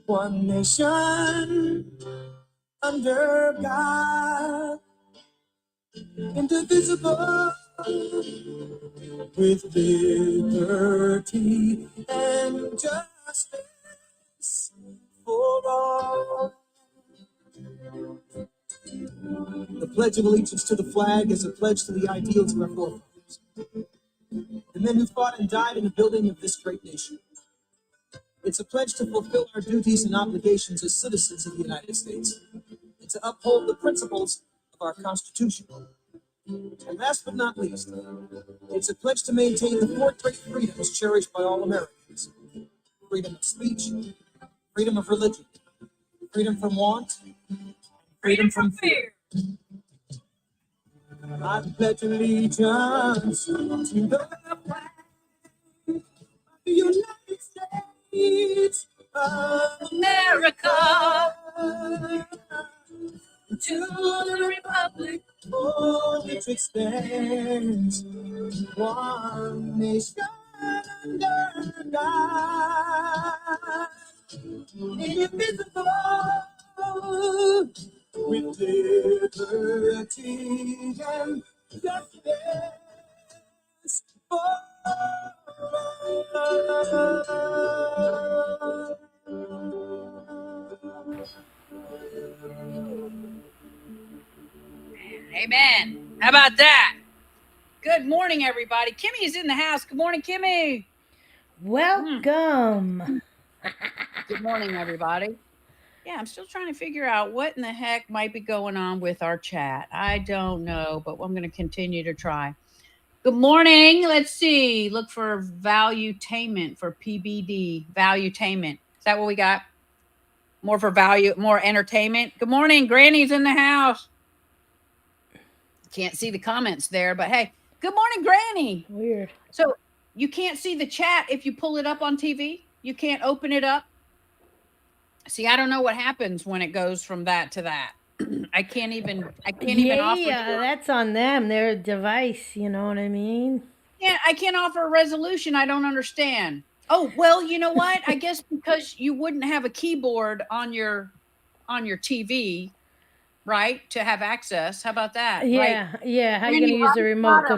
one nation, under God, indivisible, with liberty and justice for all. The Pledge of Allegiance to the flag is a pledge to the ideals of our forefathers, the men who fought and died in the building of this great nation. It's a pledge to fulfill our duties and obligations as citizens of the United States, and to uphold the principles of our Constitution. And last but not least, it's a pledge to maintain the 4 great freedoms cherished by all Americans: freedom of speech, freedom of religion, freedom from want, freedom from fear. I pledge allegiance to the flag of the United States of America, to the republic for which it stands, one nation under God, indivisible, with liberty and justice for Amen. How about that? Good morning, everybody. Kimmy is in the house. Good morning, Kimmy. Welcome. Good morning, everybody. Yeah, I'm still trying to figure out what in the heck might be going on with our chat. I don't know, but I'm going to continue to try. Good morning. Let's see. Look for valuetainment for PBD. Valuetainment. Is that what we got? More for value, more entertainment. Good morning. Granny's in the house. Can't see the comments there, but hey, good morning, Granny. Weird. So you can't see the chat if you pull it up on TV? You can't open it up? See, I don't know what happens when it goes from that to that. I can't even offer. Yeah, that's on them. Their device, you know what I mean? Yeah, I can't offer a resolution. I don't understand. Oh, well, you know what? I guess because you wouldn't have a keyboard on your on your TV, right, to have access. How about that? Right? Yeah, yeah. How you Then gonna you use the remote? Go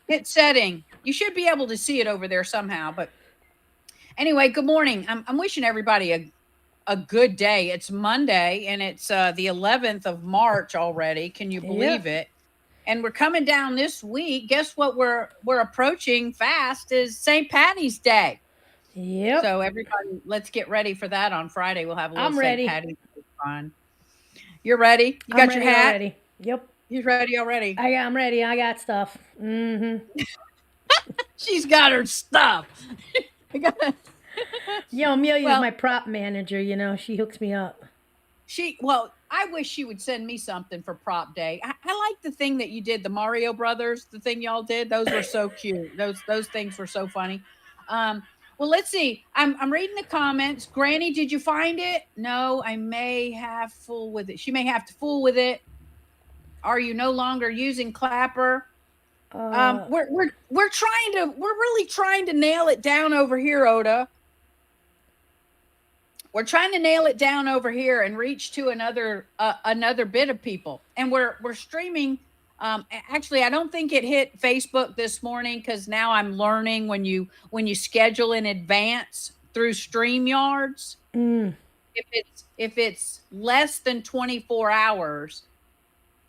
hit setting. You should be able to see it over there somehow. But anyway, good morning. I'm wishing everybody a good day. It's Monday and it's the 11th of March already. Can you believe it? And we're coming down this week. Guess what we're approaching fast is St. Patty's Day. Yep. So everybody, let's get ready for that on Friday. We'll have a little I'm St. ready. Patty's Day fun. You're ready? You got your ready hat? already. Yep. You're ready already? I'm ready. I got stuff. She's got her stuff. Yo, Amelia's my prop manager, you know. She hooks me up. I wish she would send me something for prop day. I like the thing that you did, the Mario Brothers, the thing y'all did. Those were so cute. Those things were so funny. Well, let's see. I'm reading the comments. Granny, did you find it? No, I may have fool with it. She may have to fool with it. Are you no longer using Clapper? We're really trying to nail it down over here, Oda. We're trying to nail it down over here and reach to another bit of people. And we're streaming. Actually, I don't think it hit Facebook this morning because now I'm learning when you schedule in advance through StreamYards, if it's less than 24 hours,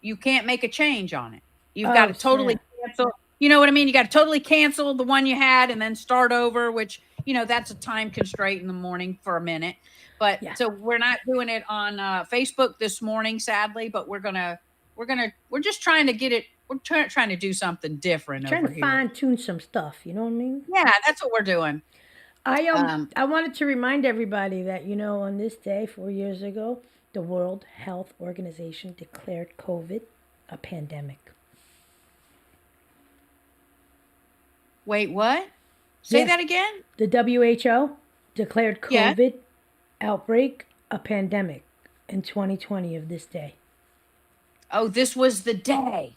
you can't make a change on it. You've got to totally cancel. You know what I mean? You got to totally cancel the one you had and then start over, which, you know, that's a time constraint in the morning for a minute. But so we're not doing it on Facebook this morning, sadly, but we're just trying to get it. We're trying to do something different over here. Trying to fine tune some stuff. You know what I mean? Yeah, that's what we're doing. I wanted to remind everybody that, you know, on this day 4 years ago, the World Health Organization declared COVID a pandemic. Wait, what? Say that again? The WHO declared COVID outbreak a pandemic in 2020 of this day. Oh, this was the day,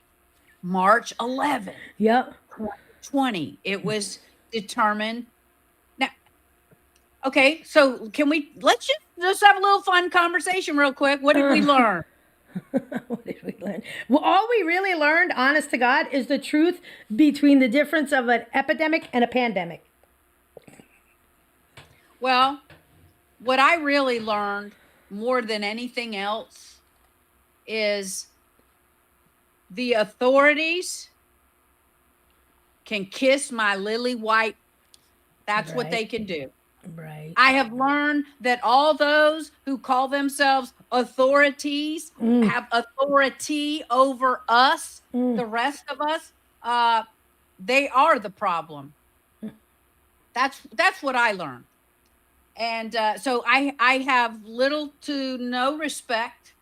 March 11th. Yep. 2020. It was determined. Now, okay, so let's just have a little fun conversation real quick. What did we learn? What did we learn? Well, all we really learned, honest to God, is the truth between the difference of an epidemic and a pandemic. Well, what I really learned more than anything else is the authorities can kiss my lily white. That's what they can do. Right. I have learned that all those who call themselves authorities have authority over us, the rest of us. They are the problem. That's what I learned. And so I have little to no respect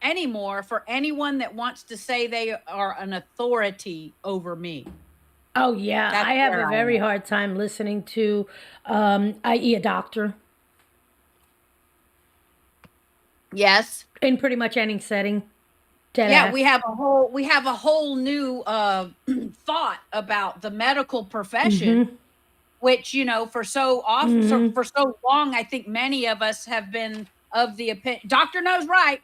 anymore for anyone that wants to say they are an authority over me. Oh, yeah. I have a very hard time listening to, i.e. a doctor. Yes. In pretty much any setting. Yeah, we have a whole new thought about the medical profession, which, you know, for so long, I think many of us have been of the opinion. Doctor knows right.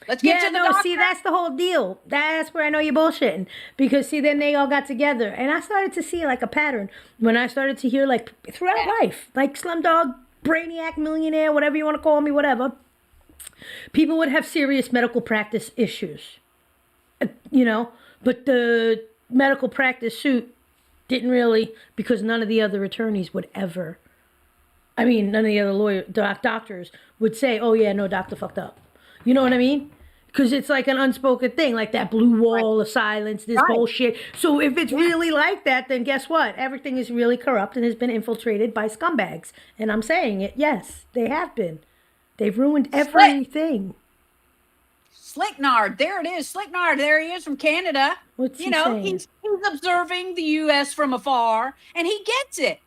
Let's get to the doctor. See, that's the whole deal. That's where I know you're bullshitting. Because, see, then they all got together. And I started to see, like, a pattern. When I started to hear, like, throughout life, like Slumdog, Brainiac, Millionaire, whatever you want to call me, whatever, people would have serious medical practice issues. You know? But the medical practice suit didn't really, because none of the other attorneys would ever, none of the other doctors would say, oh, yeah, no, doctor fucked up. You know what I mean? Because it's like an unspoken thing, like that blue wall of silence, this bullshit. So if it's really like that, then guess what? Everything is really corrupt and has been infiltrated by scumbags. And I'm saying it, yes, they have been. They've ruined everything. Slicknard, there it is. Slicknard, there he is from Canada. What's he saying? He's observing the U.S. from afar, and he gets it.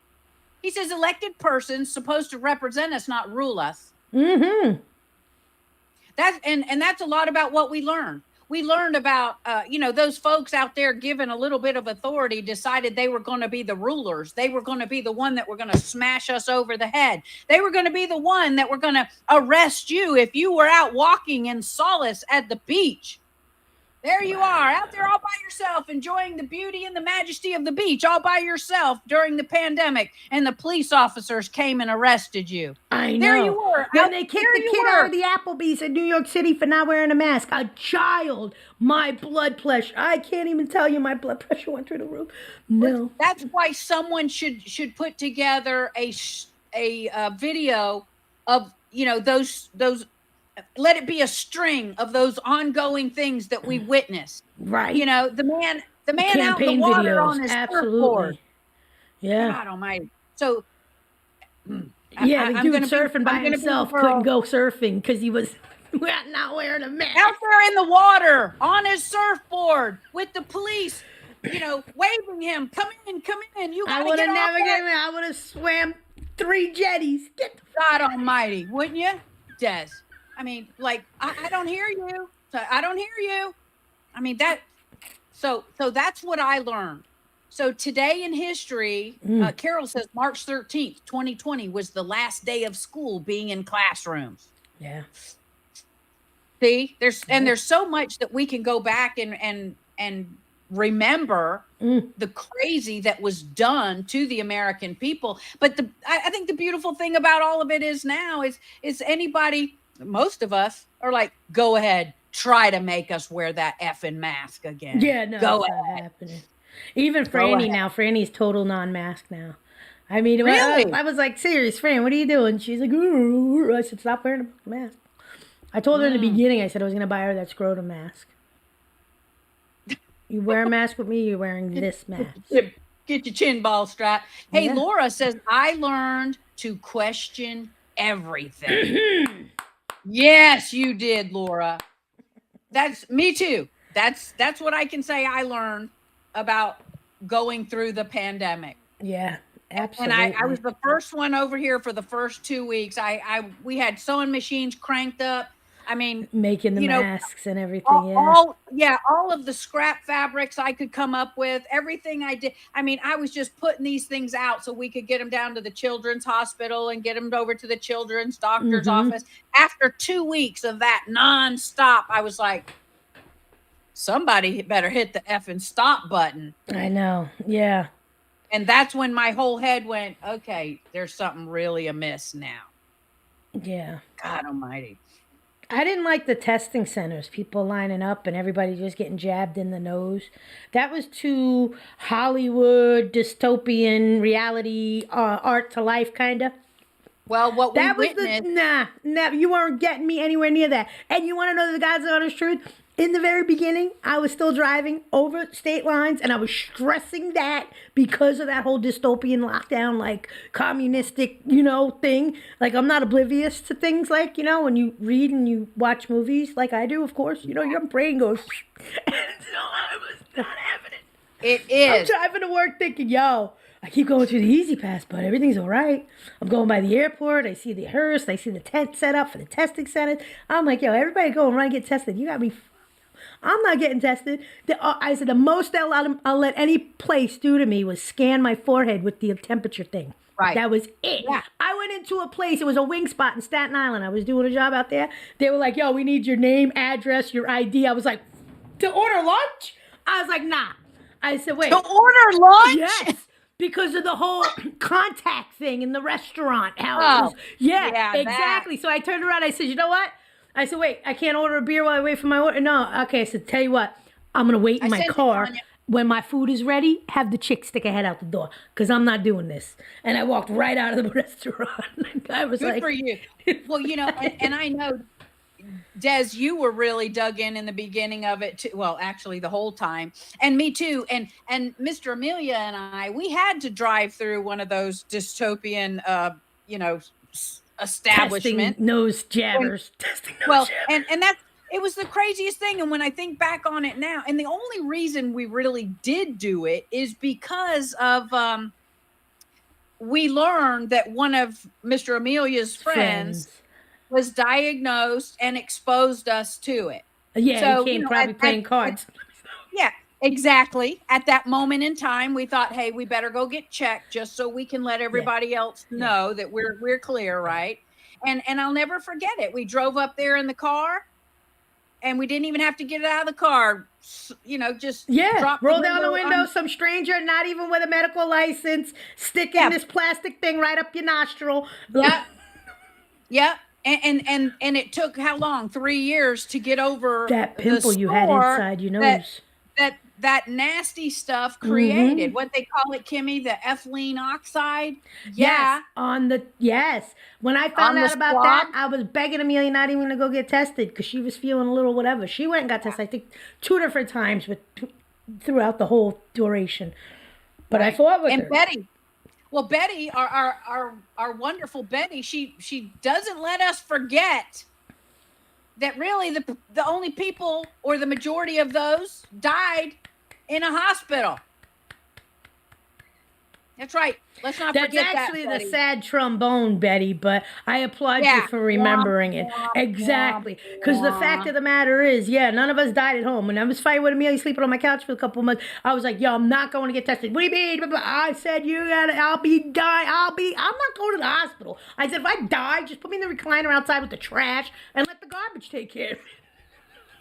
He says elected persons supposed to represent us, not rule us. Mm-hmm. That's a lot about what we learned. we learned about, those folks out there given a little bit of authority decided they were going to be the rulers. They were going to be the one that were going to smash us over the head. They were going to be the one that were going to arrest you if you were out walking in solace at the beach. There you are, out there all by yourself, enjoying the beauty and the majesty of the beach all by yourself during the pandemic, and the police officers came and arrested you. I know. There you were. Then they kicked the kid out of the Applebee's in New York City for not wearing a mask. A child. My blood pressure. I can't even tell you, my blood pressure went through the roof. No. That's why someone should put together a video of, those let it be a string of those ongoing things that we witnessed. Right. The man out in the water on his surfboard. Yeah. God almighty. So yeah, the dude surfing by himself couldn't go surfing because he was not wearing a mask. Out there in the water on his surfboard with the police, waving him, come in. You gotta I would get have off never that. given. I would have swam 3 jetties. God almighty, wouldn't you, Des? I mean, like, I don't hear you. I don't hear you. I mean, so that's what I learned. So today in history, Carol says March 13th, 2020 was the last day of school being in classrooms. Yeah. See, there's so much that we can go back and remember the crazy that was done to the American people. But I think the beautiful thing about all of it is now is anybody, most of us are like, go ahead, try to make us wear that effing mask again. Yeah, no, go it's ahead. not happening. Even Franny now. Franny's total non-mask now. I mean, really? I was like, serious, Fran, what are you doing? She's like, ooh. I said, stop wearing a mask. I told her in the beginning, I said I was going to buy her that scrotum mask. You wear a mask with me, you're wearing this mask. Get your chin ball strapped. Hey, yeah. Laura says, I learned to question everything. Yes, you did, Laura. That's me too. That's what I can say I learned about going through the pandemic. Yeah, absolutely. And I was the first one over here for the first 2 weeks. We had sewing machines cranked up. I mean, making the masks and everything. All of the scrap fabrics I could come up with, everything I did. I mean, I was just putting these things out so we could get them down to the children's hospital and get them over to the children's doctor's office. After 2 weeks of that nonstop, I was like, somebody better hit the effing stop button. I know. Yeah. And that's when my whole head went, okay, there's something really amiss now. Yeah. God almighty. I didn't like the testing centers, people lining up and everybody just getting jabbed in the nose. That was too Hollywood, dystopian, reality, art to life kind of. Well, what we witnessed... Nah, you weren't getting me anywhere near that. And you want to know the God's honest truth? In the very beginning, I was still driving over state lines, and I was stressing that because of that whole dystopian lockdown, like communistic, thing. Like, I'm not oblivious to things like, when you read and you watch movies, like I do, of course, your brain goes, and so I was not having it. It is. I'm driving to work thinking, I keep going through the easy pass, but everything's all right. I'm going by the airport. I see the hearse. I see the tent set up for the testing centers. I'm like, everybody go and run and get tested. You got me. I'm not getting tested. I said the most I'll let any place do to me was scan my forehead with the temperature thing. Right. That was it. Yeah. I went into a place. It was a wing spot in Staten Island. I was doing a job out there. They were like, we need your name, address, your ID. I was like, to order lunch? I was like, nah. I said, wait. To order lunch? Yes. Because of the whole contact thing in the restaurant. How it was. Yeah, exactly. That. So I turned around. I said, you know what? I said, wait, I can't order a beer while I wait for my order? No. Okay, I said, tell you what, I'm going to wait in my car. When my food is ready, have the chick stick her head out the door because I'm not doing this. And I walked right out of the restaurant. I was Good for you. Well, and I know, Des, you were really dug in the beginning of it too. Well, actually the whole time. And me too. And Mr. Amelia and we had to drive through one of those dystopian, establishment. Testing nose jabbers. And that's, it was the craziest thing. And when I think back on it now, and the only reason we really did do it is because of, we learned that one of Mr. Amelia's friends was diagnosed and exposed us to it. Yeah, So, he came probably playing cards. yeah, exactly. At that moment in time, we thought, hey, we better go get checked just so we can let everybody else know that we're clear, right? And I'll never forget it. We drove up there in the car, and we didn't even have to get out of the car. Just drop roll down the window window. on- Some stranger, not even with a medical license, sticking this plastic thing right up your nostril. Yeah. And it took how long? 3 years to get over That pimple you had inside your nose. That nasty stuff created. What they call it, Kimmy, the ethylene oxide. Yeah. Yes. When I found out about that, I was begging Amelia not even to go get tested because she was feeling a little whatever. She went and got tested, I think, 2 different times throughout the whole duration. But I fought with her. And Betty. Well, Betty, our wonderful Betty, she doesn't let us forget that really the only people, or the majority of those, died in a hospital. That's right. Let's not forget that. That's actually the sad trombone, Betty, but I applaud you for remembering it. Exactly. Because the fact of the matter is, none of us died at home. When I was fighting with Amelia, sleeping on my couch for a couple of months, I was like, yo, I'm not going to get tested. What do you mean? I said, I'll be dying. I'm not going to the hospital. I said, if I die, just put me in the recliner outside with the trash and let the garbage take care of it.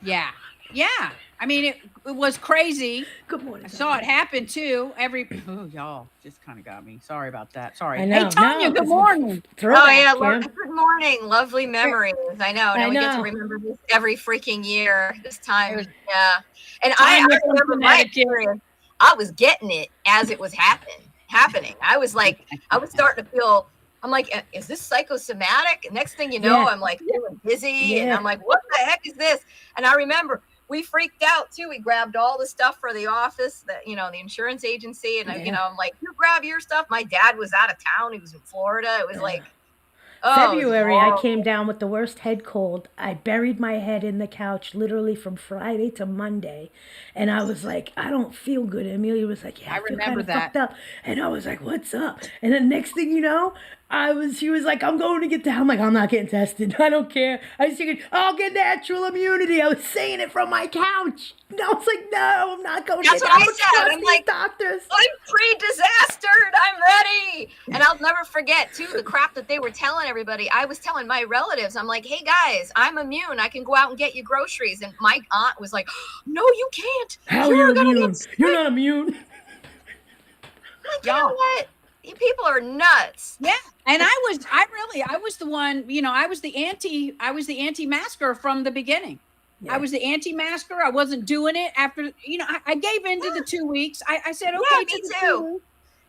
Yeah. Yeah. I mean, it was crazy. Good morning. I saw it happen too. Y'all just kind of got me. Sorry about that. Sorry. I know. Hey, Tanya, good morning. Good morning. Lovely memories. I know. Now we get to remember this every freaking year. This time, yeah. And I remember my experience. I was getting it as it was happening. I was starting to feel. I'm like, is this psychosomatic? And next thing you know, I'm like feeling dizzy, and I'm like, what the heck is this? And I remember we freaked out too. We grabbed all the stuff for the office, the insurance agency, and I'm like, you grab your stuff. My dad was out of town; he was in Florida. It was like February. I came down with the worst head cold. I buried my head in the couch literally from Friday to Monday, and I was like, I don't feel good. And Amelia was like, I feel kind of fucked up, and I was like, what's up? And the next thing you know, she was like, I'm going to get tested. I'm like, I'm not getting tested. I don't care. I just figured, I'll get natural immunity. I was saying it from my couch. And I was like, no, I'm not going to get tested. That's what I said. I'm like, doctors. I'm pre-disastered. I'm ready. And I'll never forget, too, the crap that they were telling everybody. I was telling my relatives, I'm like, hey, guys, I'm immune. I can go out and get you groceries. And my aunt was like, no, you can't. How are you immune? You're not immune. Like, you know what? You people are nuts. Yeah. And I was the one, I was the anti-masker from the beginning. Yeah. I was the anti-masker. I wasn't doing it after, I gave in to the 2 weeks. I said, okay, me too.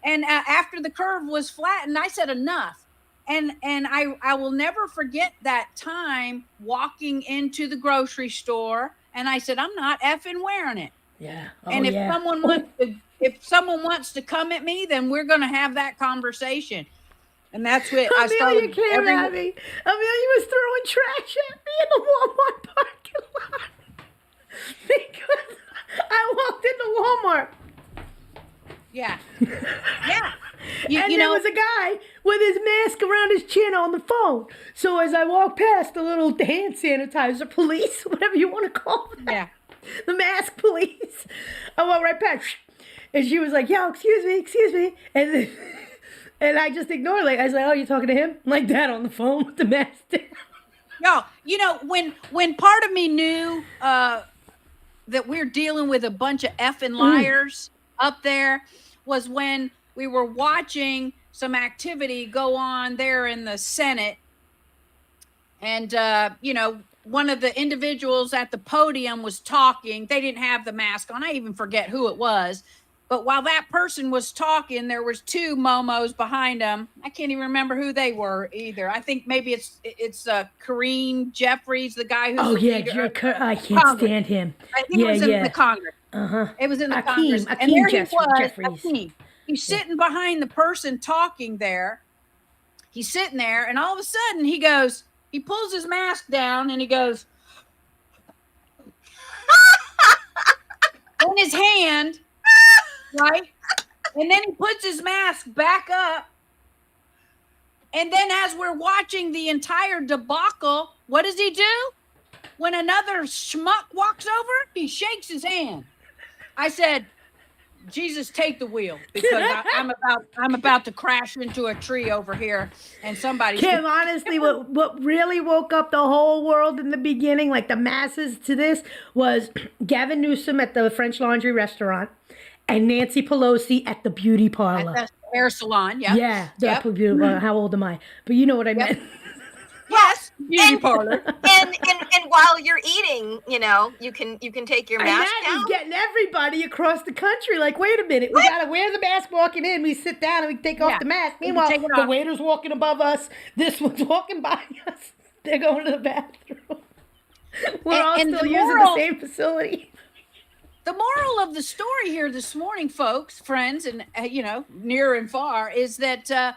And after the curve was flattened, I said enough. And I will never forget that time walking into the grocery store, and I said, I'm not effing wearing it. Yeah. And if someone wants to come at me, then we're going to have that conversation. And that's what I started. Amelia came at me. Amelia was throwing trash at me in the Walmart parking lot because I walked into Walmart. Yeah. Yeah. There was a guy with his mask around his chin on the phone. So as I walked past the little hand sanitizer police, whatever you want to call them, the mask police, I walked right past. And she was like, yo, excuse me. And I just ignored it. I was like, oh, you talking to him? Like that on the phone with the mask. No, when part of me knew that we're dealing with a bunch of effing liars up there was when we were watching some activity go on there in the Senate. And, one of the individuals at the podium was talking. They didn't have the mask on. I even forget who it was. But while that person was talking, there was 2 momos behind them. I can't even remember who they were either. I think maybe it's Kareem Jeffries, the guy who's I can't stand him. I think it was in the Congress. It was in the Congress. And there he was. He's sitting behind the person talking there. He's sitting there, and all of a sudden he pulls his mask down, and he goes in his hand. Right? And then he puts his mask back up. And then as we're watching the entire debacle, what does he do? when another schmuck walks over, he shakes his hand. I said, Jesus, take the wheel, because I'm about to crash into a tree over here, and somebody's. Kim, honestly, what really woke up the whole world in the beginning, like the masses to this, was Gavin Newsom at the French Laundry restaurant and Nancy Pelosi at the beauty parlor. At the hair salon, Yeah, the beauty parlor. How old am I? But you know what I meant. Yes, beauty parlor. And while you're eating, you know, you can take your mask and that down. is getting everybody across the country. Like, wait a minute, we gotta wear the mask walking in. We sit down and we take off the mask. Meanwhile, the waiter's walking above us. This one's walking by us. They're going to the bathroom. We're all still using the same facility. The moral of the story here this morning, folks, friends, and you know, near and far, is that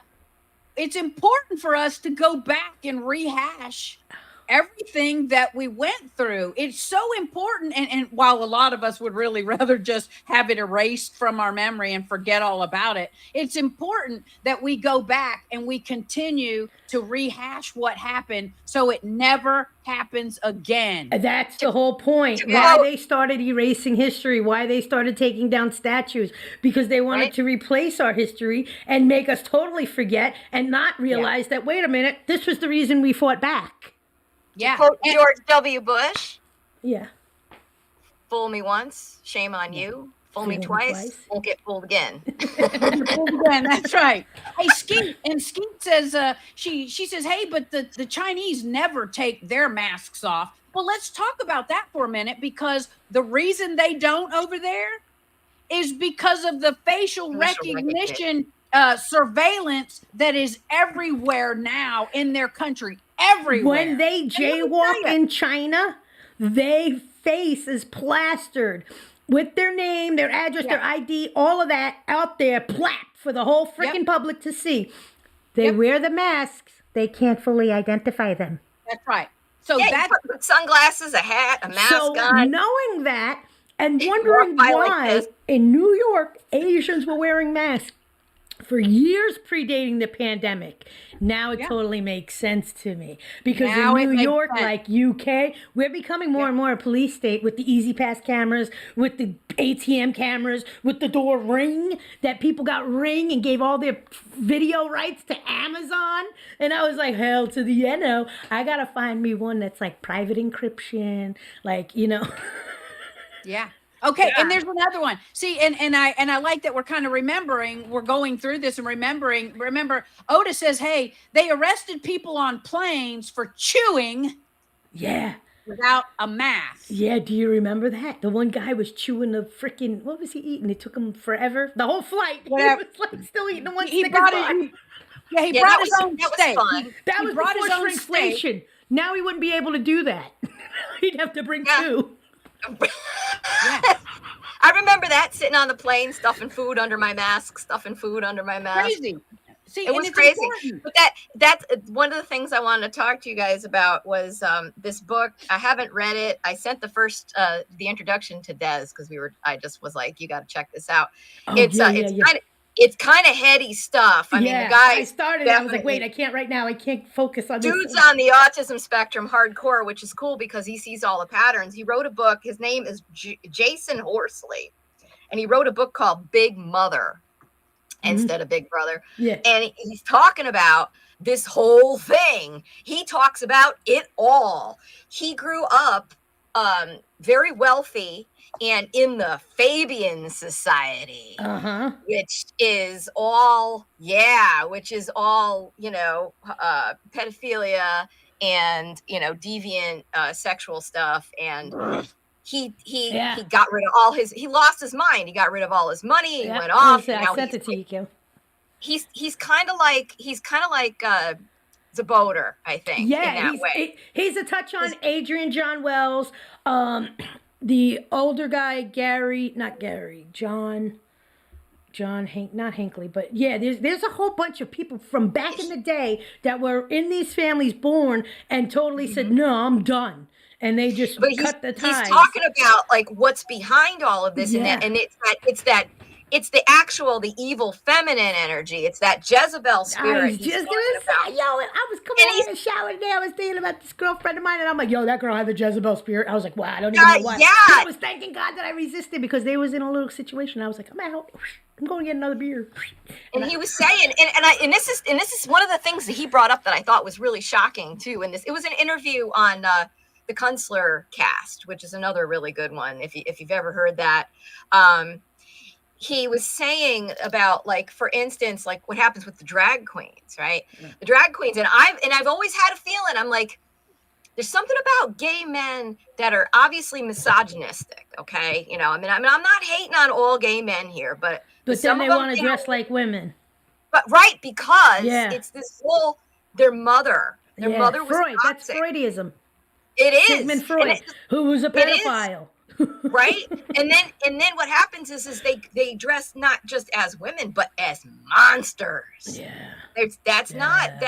it's important for us to go back and rehash everything that we went through. It's so important. And while a lot of us would really rather just have it erased from our memory and forget all about it, it's important that we go back and we continue to rehash what happened so it never happens again. That's the whole point. Why they started erasing history, why they started taking down statues, because they wanted to replace our history and make us totally forget and not realize that, wait a minute, this was the reason we fought back. Yeah. Quote George W. Bush. Yeah. Fool me once, shame on you. Fool me twice, won't get fooled again. That's right. Hey, Skeet says, she says, hey, but the Chinese never take their masks off. Well, let's talk about that for a minute, because the reason they don't over there is because of the facial recognition surveillance that is everywhere now in their country. Everywhere. When they jaywalk in China, their face is plastered with their name, their address, their ID, all of that out there, plap, for the whole freaking public to see. They wear the masks. They can't fully identify them. That's right. So that's sunglasses, a hat, a mask on. Knowing that and wondering why in New York Asians were wearing masks for years predating the pandemic. Now it totally makes sense to me. Because now in New York, like UK, we're becoming more and more a police state with the Easy Pass cameras, with the ATM cameras, with the door Ring, that people got Ring and gave all their video rights to Amazon. And I was like, hell to the no. I got to find me one that's like private encryption, like, you know. Yeah. Okay, and there's another one. See, and I like that we're kind of remembering, we're going through this and remembering. Remember, Otis says, hey, they arrested people on planes for chewing without a mask. Yeah, do you remember that? The one guy was chewing the freaking, what was he eating? It took him forever. The whole flight. Whatever. He was like still eating the one he Snickers brought bar. He brought his own steak. That was before shrinkflation. Now he wouldn't be able to do that. He'd have to bring two. I remember that, sitting on the plane, stuffing food under my mask. Crazy. See, it was crazy. Important. But that's one of the things I wanted to talk to you guys about was this book. I haven't read it. I sent the first the introduction to Des because I just was like, you got to check this out. It's kind of heady stuff. I mean, the guy. I started. I was like, wait, I can't right now. I can't focus on. Dude's on the autism spectrum, hardcore, which is cool because he sees all the patterns. He wrote a book. His name is Jason Horsley, and he wrote a book called Big Mother instead of Big Brother. Yeah, and he's talking about this whole thing. He talks about it all. He grew up very wealthy and in the Fabian Society, which is all, you know, pedophilia and, you know, deviant sexual stuff. And he got rid of he lost his mind. He got rid of all his money. He went off. I sent it to you, Kim. He's kind of like Zaboter, I think. Yeah, in that way. He's a touch on Adrian John Wells. The older guy, not Hinckley, but yeah, there's a whole bunch of people from back in the day that were in these families born and totally said, no, I'm done. And they just cut the ties. He's talking about like what's behind all of this, and it's that it's the evil feminine energy. It's that Jezebel spirit. I was just gonna say, yo, I was coming out of the shower today. I was thinking about this girlfriend of mine, and I'm like, yo, that girl had the Jezebel spirit. I was like, wow, I don't even know why. Yeah. I was thanking God that I resisted because they was in a little situation. I was like, I'm out. I'm going to get another beer. And he was saying, and this is one of the things that he brought up that I thought was really shocking too. And it was an interview on the Kunstler cast, which is another really good one if you've ever heard that. He was saying about, like, for instance, like what happens with the drag queens, right? The drag queens, and I've always had a feeling, I'm like, there's something about gay men that are obviously misogynistic. Okay, I'm not hating on all gay men here, but then they want to dress like women. But right, because it's this whole their mother was Freud. toxic. That's Freudism. It is Sigmund Freud, who was a pedophile. Right, and then what happens is they dress not just as women but as monsters. Yeah, that's not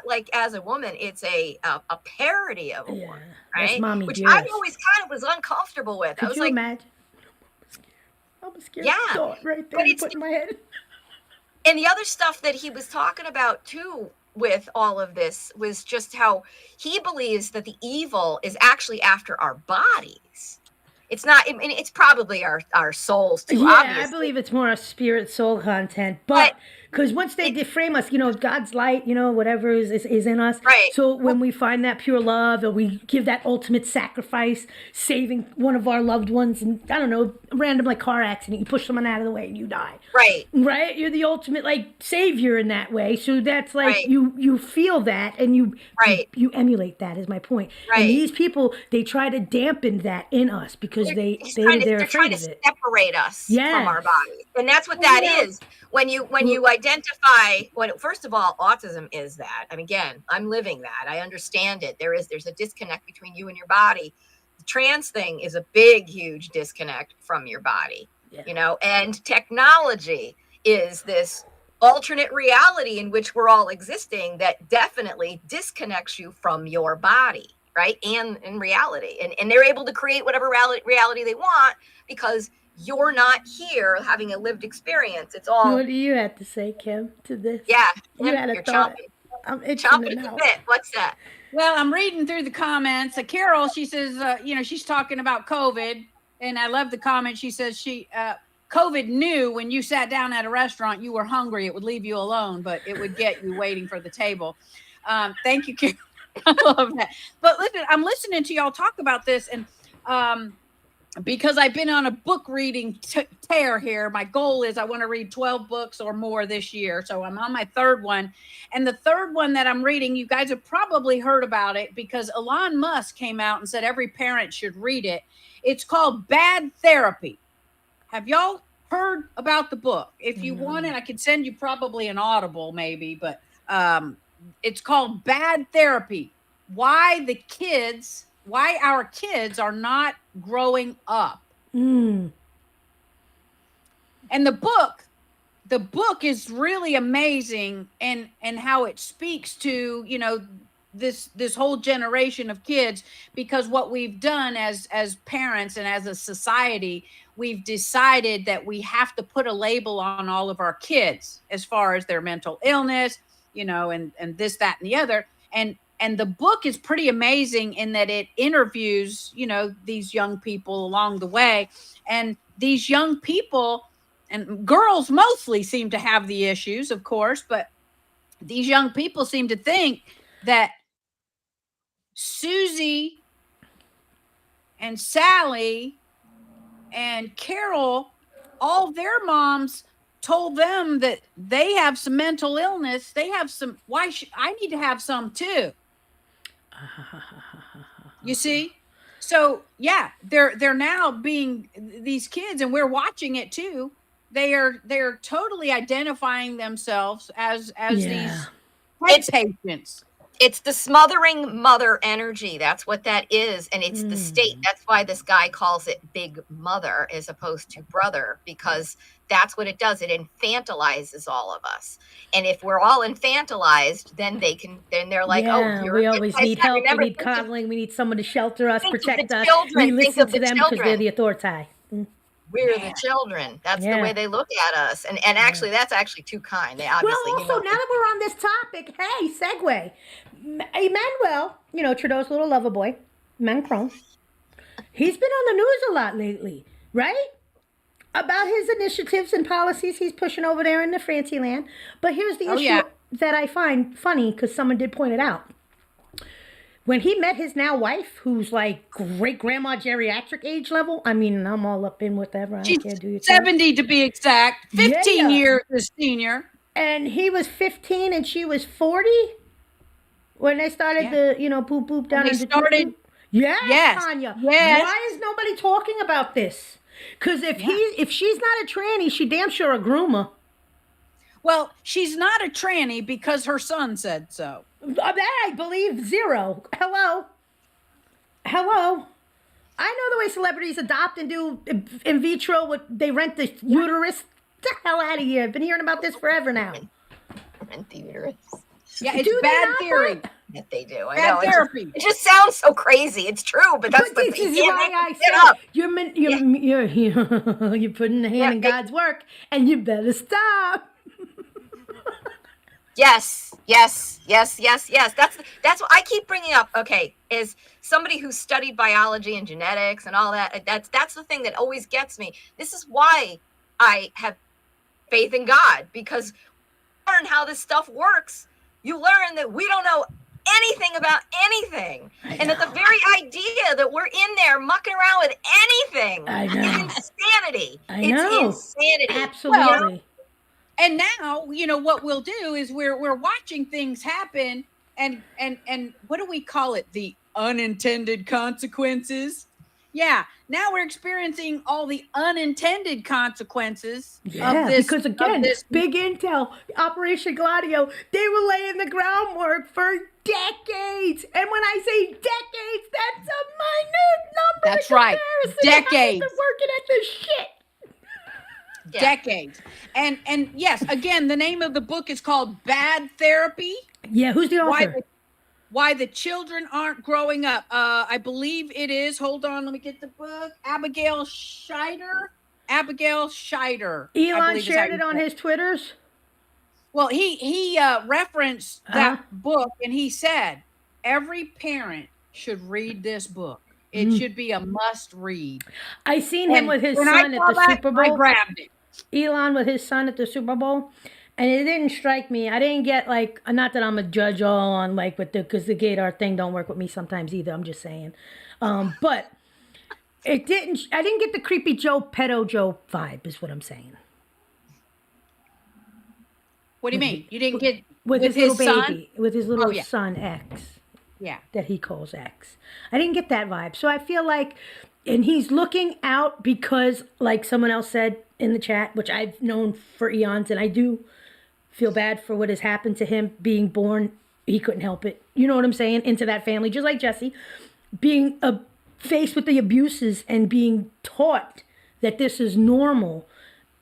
like as a woman. It's a parody of a woman, right? Which I always kind of was uncomfortable with. Could I was you like, imagine? I'm a scared thought right there. You put in my head. And the other stuff that he was talking about too with all of this was just how he believes that the evil is actually after our bodies. It's not, I mean, it's probably our souls too, obviously. I believe it's more a spirit soul content, but because once they deframe us, God's light, whatever is in us. Right. So when we find that pure love, or we give that ultimate sacrifice, saving one of our loved ones, and I don't know, random like car accident, you push someone out of the way and you die. Right. Right. You're the ultimate like savior in that way. So that's like you feel that and you emulate that is my point. Right. And these people, they try to dampen that in us because they're afraid of it. Separate us from our bodies, and that's what that is. When you identify, first of all, autism is that. I mean, again, I'm living that. I understand it. There's a disconnect between you and your body. The trans thing is a big, huge disconnect from your body. And technology is this alternate reality in which we're all existing that definitely disconnects you from your body, right? And in reality, and they're able to create whatever reality they want because you're not here having a lived experience. It's all. What do you have to say, Kim, to this? Yeah, you had a thought. I'm itching chomping at the bit. What's that? Well, I'm reading through the comments. Carol, she says, she's talking about COVID, and I love the comment. She says COVID knew when you sat down at a restaurant, you were hungry. It would leave you alone, but it would get you waiting for the table. Thank you, Carol. I love that. But listen, I'm listening to y'all talk about this, and because I've been on a book reading tear here. My goal is I want to read 12 books or more this year. So I'm on my third one. And the third one that I'm reading, you guys have probably heard about it because Elon Musk came out and said every parent should read it. It's called Bad Therapy. Have y'all heard about the book? If you want it, I could send you probably an Audible maybe, but it's called Bad Therapy. Why our kids are not growing up. And the book is really amazing and how it speaks to, this whole generation of kids, because what we've done as parents and as a society, we've decided that we have to put a label on all of our kids as far as their mental illness, and this, that, and the other. And the book is pretty amazing in that it interviews, these young people along the way. And these young people, and girls mostly, seem to have the issues, of course, but these young people seem to think that Susie and Sally and Carol, all their moms told them that they have some mental illness. They have some, I need to have some too. You see? So yeah, they're now being these kids, and we're watching it too. They're totally identifying themselves as these head patients. It's the smothering mother energy. That's what that is. And it's the state. That's why this guy calls it big mother as opposed to brother, because that's what it does. It infantilizes all of us. And if we're all infantilized, then they're like, we always need help. We need coddling. We need someone to shelter us, protect us. We listen to them because they're the authority. We're the children. That's the way they look at us. And actually, that's actually too kind. They obviously, well, also, now that we're on this topic, hey, segue. Emmanuel, Trudeau's little lover boy, Macron, he's been on the news a lot lately, right? About his initiatives and policies he's pushing over there in the fancy land. But here's the issue that I find funny, because someone did point it out. When he met his now wife, who's like great-grandma geriatric age level, I mean, I'm all up in whatever. I don't care, do you 70 to be exact, 15 years the senior. And he was 15 and she was 40 when they started the, poop poop down in Detroit. Yes, Tanya. Yes. Why is nobody talking about this? Because if she's not a tranny, she damn sure a groomer. Well, she's not a tranny because her son said so. That I believe zero. Hello. I know the way celebrities adopt and do in vitro. They rent the uterus. Get the hell out of here. I've been hearing about this forever now. Rent the uterus. Yeah, it's bad theory. That they do. I bad know. therapy. It just sounds so crazy. It's true, but that's this is why I said you're putting the hand in God's work, and you better stop. Yes. That's what I keep bringing up. Okay, is somebody who studied biology and genetics and all that. That's the thing that always gets me. This is why I have faith in God, because you learn how this stuff works. You learn that we don't know anything about anything, and that the very idea that we're in there mucking around with anything is insanity. It's insanity. Absolutely. Well, and now, what we'll do is we're watching things happen, and what do we call it? The unintended consequences. Yeah. Now we're experiencing all the unintended consequences of this. Because again, this big intel, Operation Gladio, they were laying the groundwork for decades. And when I say decades, that's a minute number. That's right. Decades. They're working at this shit. Decades. And yes, again, the name of the book is called Bad Therapy. Yeah, who's the author? Why the children aren't growing up. I believe it is, hold on, let me get the book. Abigail Scheider. Elon shared it on his Twitters. Well, he referenced that book, and he said every parent should read this book. It should be a must read. I seen him with his son at the Super Bowl. I grabbed it. Elon with his son at the Super Bowl. And it didn't strike me. I didn't get not that I'm a judge all on because the gaydar thing don't work with me sometimes either. I'm just saying. But I didn't get the creepy Joe, pedo Joe vibe is what I'm saying. What do you mean? You didn't get with his little baby, son? with his little son X. Yeah. That he calls X. I didn't get that vibe. So I feel and he's looking out because, like someone else said in the chat, which I've known for eons, and I do feel bad for what has happened to him being born. He couldn't help it. You know what I'm saying? Into that family, just like Jesse, being faced with the abuses and being taught that this is normal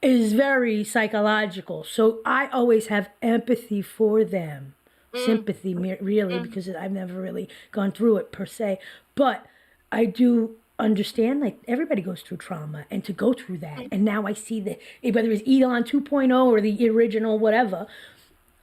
is very psychological. So I always have empathy for them. Sympathy, really, because I've never really gone through it per se. But I do understand, everybody goes through trauma, and to go through that, and now I see that whether it's Elon 2.0 or the original whatever,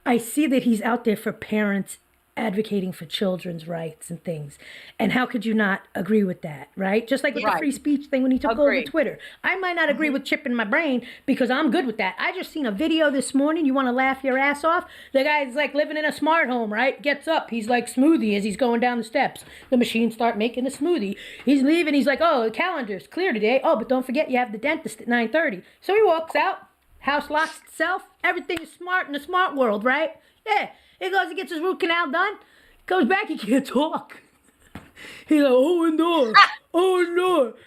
I see that he's out there for parents advocating for children's rights and things. And how could you not agree with that, right? Just like with the free speech thing when he took over Twitter. I might not agree with Chip in my brain because I'm good with that. I just seen a video this morning. You want to laugh your ass off? The guy's living in a smart home, right? Gets up. He's smoothie as he's going down the steps. The machines start making a smoothie. He's leaving. He's like, oh, the calendar's clear today. Oh, but don't forget you have the dentist at 9:30. So he walks out. House locks itself. Everything is smart in the smart world, right? Yeah. He goes, he gets his root canal done. Comes back, he can't talk. He's like, oh no.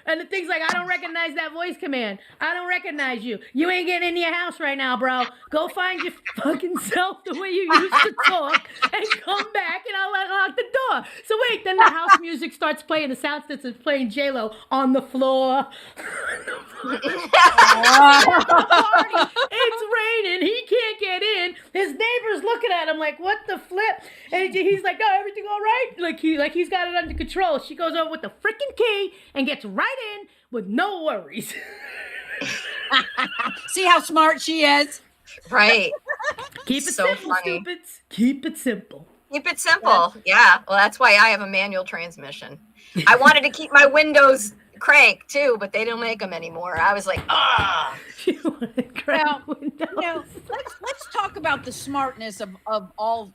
And the thing's I don't recognize that voice command. I don't recognize you. You ain't getting in your house right now, bro. Go find your fucking self the way you used to talk and come back and I'll unlock the door. So wait, then the house music starts playing. The sound system is playing J-Lo on the floor. It's raining. He can't get in. His neighbor's looking at him what the flip? And he's like, oh, everything all right? He's got it under control. She goes over with the freaking key and gets right in with no worries. See how smart she is? Right. Keep it So simple, funny. stupids. Keep it simple. Keep it simple. Yeah. Well, that's why I have a manual transmission. I wanted to keep my windows crank too, but they don't make them anymore. I was like, ah. Well, let's talk about the smartness of all,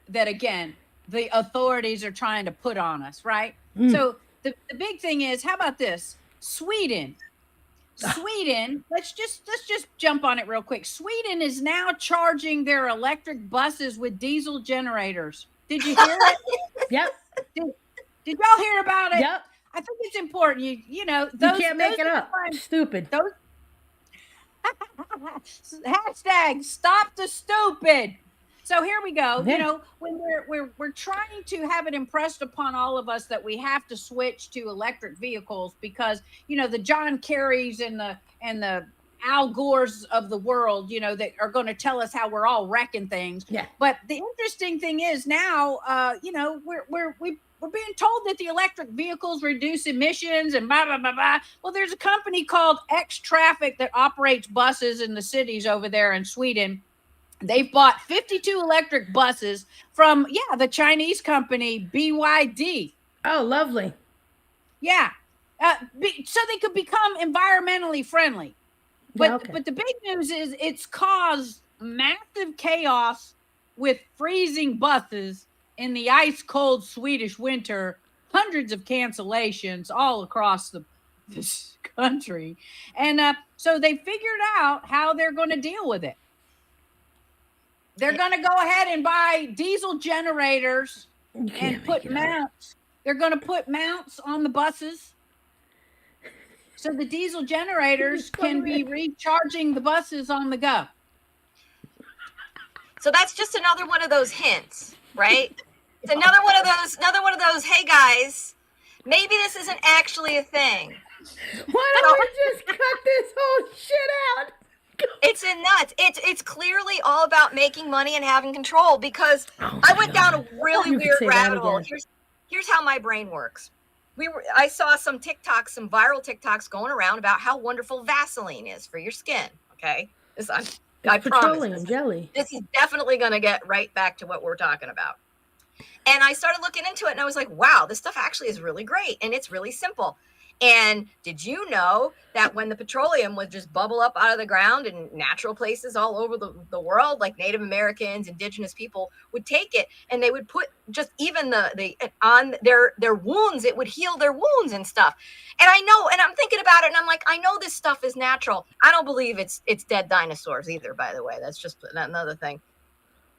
that again, the authorities are trying to put on us, right? So the big thing is, how about this? Sweden, let's just jump on it real quick. Sweden is now charging their electric buses with diesel generators. Did you hear it? Yep. Did y'all hear about it? Yep. I think it's important. You can't make it up. Stupid. Hashtag stop the stupid. So here we go. Yeah. When we're trying to have it impressed upon all of us that we have to switch to electric vehicles because the John Kerrys and the Al Gores of the world, that are going to tell us how we're all wrecking things. Yeah. But the interesting thing is now, we're being told that the electric vehicles reduce emissions and blah, blah, blah, blah. Well, there's a company called X Traffic that operates buses in the cities over there in Sweden. They've bought 52 electric buses from, the Chinese company BYD. Oh, lovely. Yeah. So they could become environmentally friendly. But the big news is it's caused massive chaos with freezing buses in the ice cold Swedish winter, hundreds of cancellations all across this country. And so they figured out how they're going to deal with it. They're going to go ahead and buy diesel generators and put mounts. They're going to put mounts on the buses so the diesel generators can be recharging the buses on the go. So that's just another one of those hints, right? It's another one of those, hey guys, maybe this isn't actually a thing. Why don't we just cut this whole shit out? It's nuts. It's clearly all about making money and having control because I went down a really weird rabbit hole. Here's how my brain works. I saw some viral TikToks going around about how wonderful Vaseline is for your skin. Okay. I petroleum promise. Jelly. This is definitely going to get right back to what we're talking about. And I started looking into it and I was like, wow, this stuff actually is really great. And it's really simple. And did you know that when the petroleum would just bubble up out of the ground in natural places all over the world, like Native Americans, indigenous people would take it and they would put just even the on their wounds, it would heal their wounds and stuff. And I know, and I'm thinking about it and I'm like, I know this stuff is natural. I don't believe it's dead dinosaurs either, by the way. That's just another thing.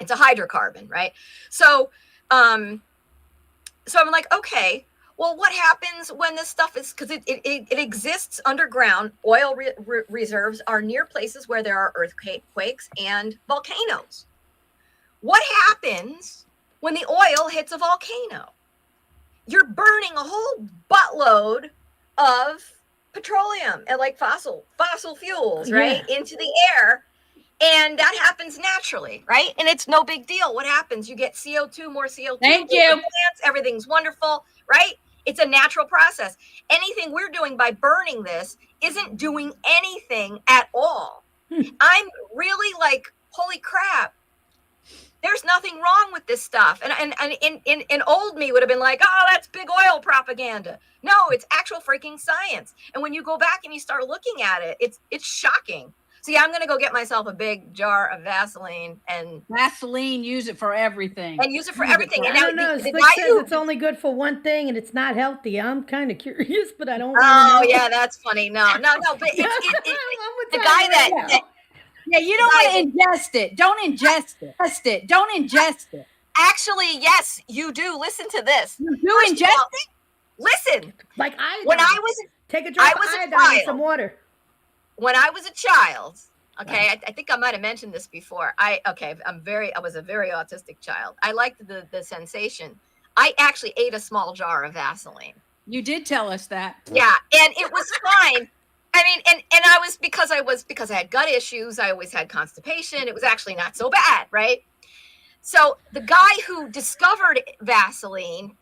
It's a hydrocarbon, right? So I'm like, okay, well, what happens when this stuff is, because it exists underground. Oil reserves are near places where there are earthquakes and volcanoes. What happens when the oil hits a volcano? You're burning a whole buttload of petroleum and like fossil fuels, right, into the air. And that happens naturally, right? And it's no big deal. What happens? You get CO2, more CO2. Thank you. Plants, everything's wonderful, right? It's a natural process. Anything we're doing by burning this isn't doing anything at all. I'm really like, holy crap. There's nothing wrong with this stuff. And old me would have been like, oh, that's big oil propaganda. No, it's actual freaking science. And when you go back and you start looking at it, it's shocking. So yeah, I'm going to go get myself a big jar of Vaseline and use it for everything. And use it for everything. And I don't know. Slick says it's only good for one thing and it's not healthy. I'm kind of curious, but I don't. Oh yeah, that's funny. No. But the guy that yeah, you don't want to ingest it. Don't ingest it. Don't ingest it. Actually, yes, you do. Listen to this. You do ingest it. Listen, like iodine. When I was take a drop of iodine in some water. When I was a child, okay, I think I might have mentioned this before. I was a very autistic child. I liked the sensation. I actually ate a small jar of Vaseline. You did tell us that. Yeah, and it was fine. I mean, and I was because I had gut issues. I always had constipation. It was actually not so bad, right? So the guy who discovered Vaseline,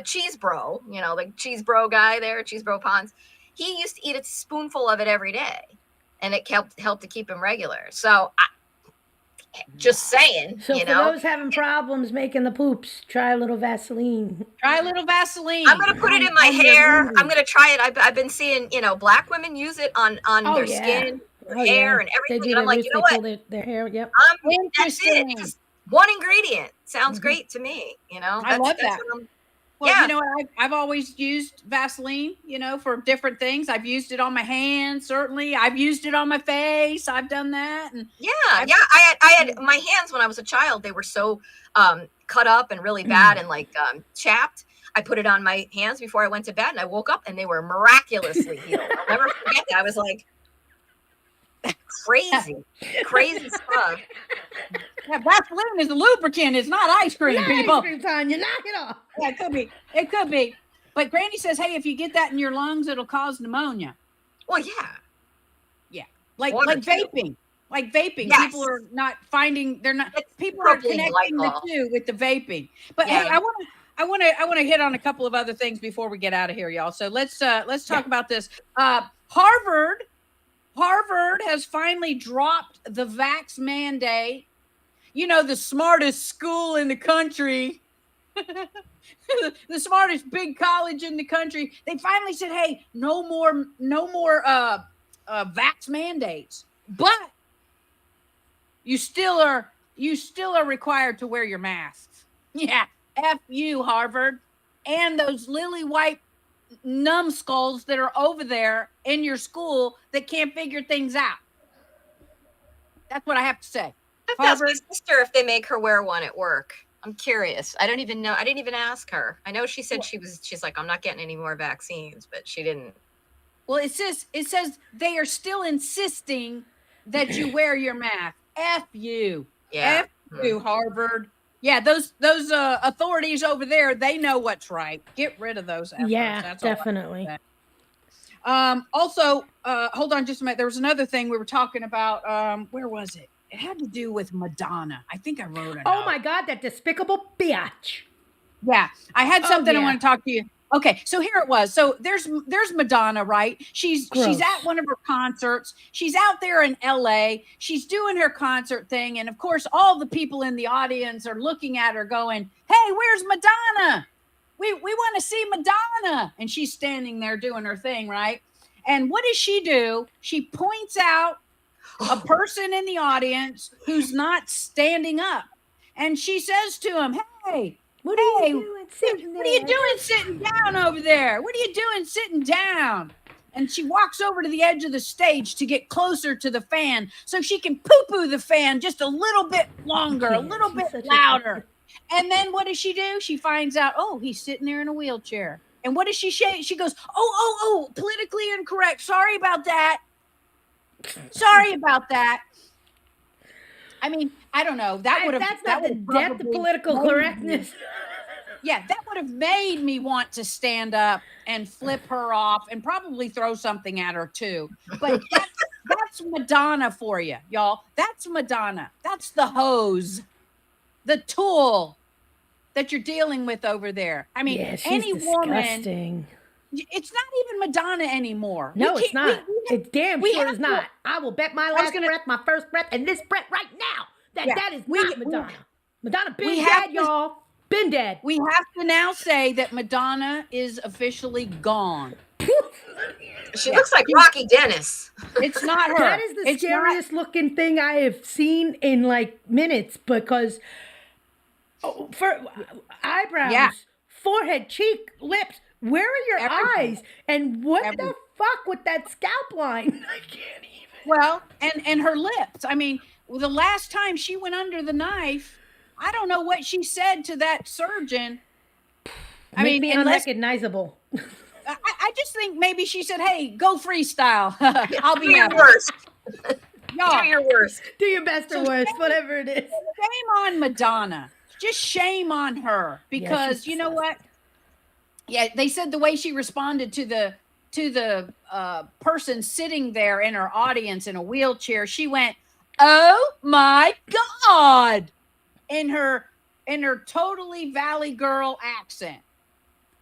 Cheese Bro, the Cheese Bro guy there, Cheese Bro Ponds, he used to eat a spoonful of it every day, and it helped to keep him regular. So just saying, So for those having problems making the poops, try a little Vaseline. Try a little Vaseline. I'm gonna put it in my hair. I'm gonna try it. I've been seeing, black women use it on their skin, their hair, and everything. And I'm like, you know what? Their hair. Yep. That's it. Just one ingredient sounds great to me. I love that. Well, you know what? I've always used Vaseline, for different things. I've used it on my hands, certainly. I've used it on my face. I've done that. And I had my hands when I was a child. They were so cut up and really bad and like chapped. I put it on my hands before I went to bed, and I woke up and they were miraculously healed. I'll never forget that. I was like, crazy stuff. Yeah, Vaseline is a lubricant. It's not ice cream, people. Ice cream, Tanya, knock it off. Yeah, it could be. But Granny says, hey, if you get that in your lungs, it'll cause pneumonia. Well, yeah, like vaping. Like vaping, yes. People are not finding. People are connecting the two with the vaping. But hey, I want to hit on a couple of other things before we get out of here, y'all. So let's talk about this. Harvard has finally dropped the vax mandate. The smartest school in the country, the smartest big college in the country. They finally said, hey, no more vax mandates, but you still are required to wear your masks. Yeah. F you, Harvard, and those lily white numbskulls that are over there in your school that can't figure things out. That's what I have to say. I've asked my sister if they make her wear one at work. I'm curious. I don't even know. I didn't even ask her. I know she said she's like, I'm not getting any more vaccines, but she didn't. Well, it says they are still insisting that you wear your mask. F you. Yeah. F you, Harvard. Yeah, those authorities over there, they know what's right. Get rid of those efforts. Yeah, that's definitely. Also, hold on just a minute. There was another thing we were talking about. Where was it? It had to do with Madonna. I think I wrote it. Oh my God, that despicable biatch. Yeah, I had something I want to talk to you. Okay, so here it was. So there's Madonna, right? She's at one of her concerts. She's out there in LA. She's doing her concert thing, and of course, all the people in the audience are looking at her, going, "Hey, where's Madonna? We want to see Madonna." And she's standing there doing her thing, right? And what does she do? She points out a person in the audience who's not standing up, and she says to him, "Hey, what are you doing sitting down over there? What are you doing sitting down?" And she walks over to the edge of the stage to get closer to the fan so she can poo-poo the fan just a little bit longer, a little bit louder. And then what does she do? She finds out, oh, he's sitting there in a wheelchair. And what does she say? She goes, oh, politically incorrect. Sorry about that. I mean, I don't know. That's not the depth of political correctness. Yeah, that would have made me want to stand up and flip her off and probably throw something at her too. But that's Madonna for you, y'all. That's Madonna. That's the hose, the tool that you're dealing with over there. I mean, any woman. It's not even Madonna anymore. No, it's not. It's damn sure it's not. I will bet my last breath, my first breath, and this breath right now that is not Madonna. Madonna been dead, y'all. Been dead. We have to now say that Madonna is officially gone. She looks like Rocky Dennis. It's not her. That is the scariest looking thing I have seen in like minutes, because for eyebrows, forehead, cheek, lips. Where are your eyes? And what the fuck with that scalp line? I can't even. Well, and her lips. I mean, the last time she went under the knife, I don't know what she said to that surgeon. Make me unrecognizable. I just think maybe she said, "Hey, go freestyle. I'll be your worst. Y'all, do your worst. Do your best or worst, whatever it is." Shame on Madonna. Just shame on her, because you know what? Yeah, they said the way she responded to the person sitting there in her audience in a wheelchair, she went, "Oh my God," in her totally Valley Girl accent.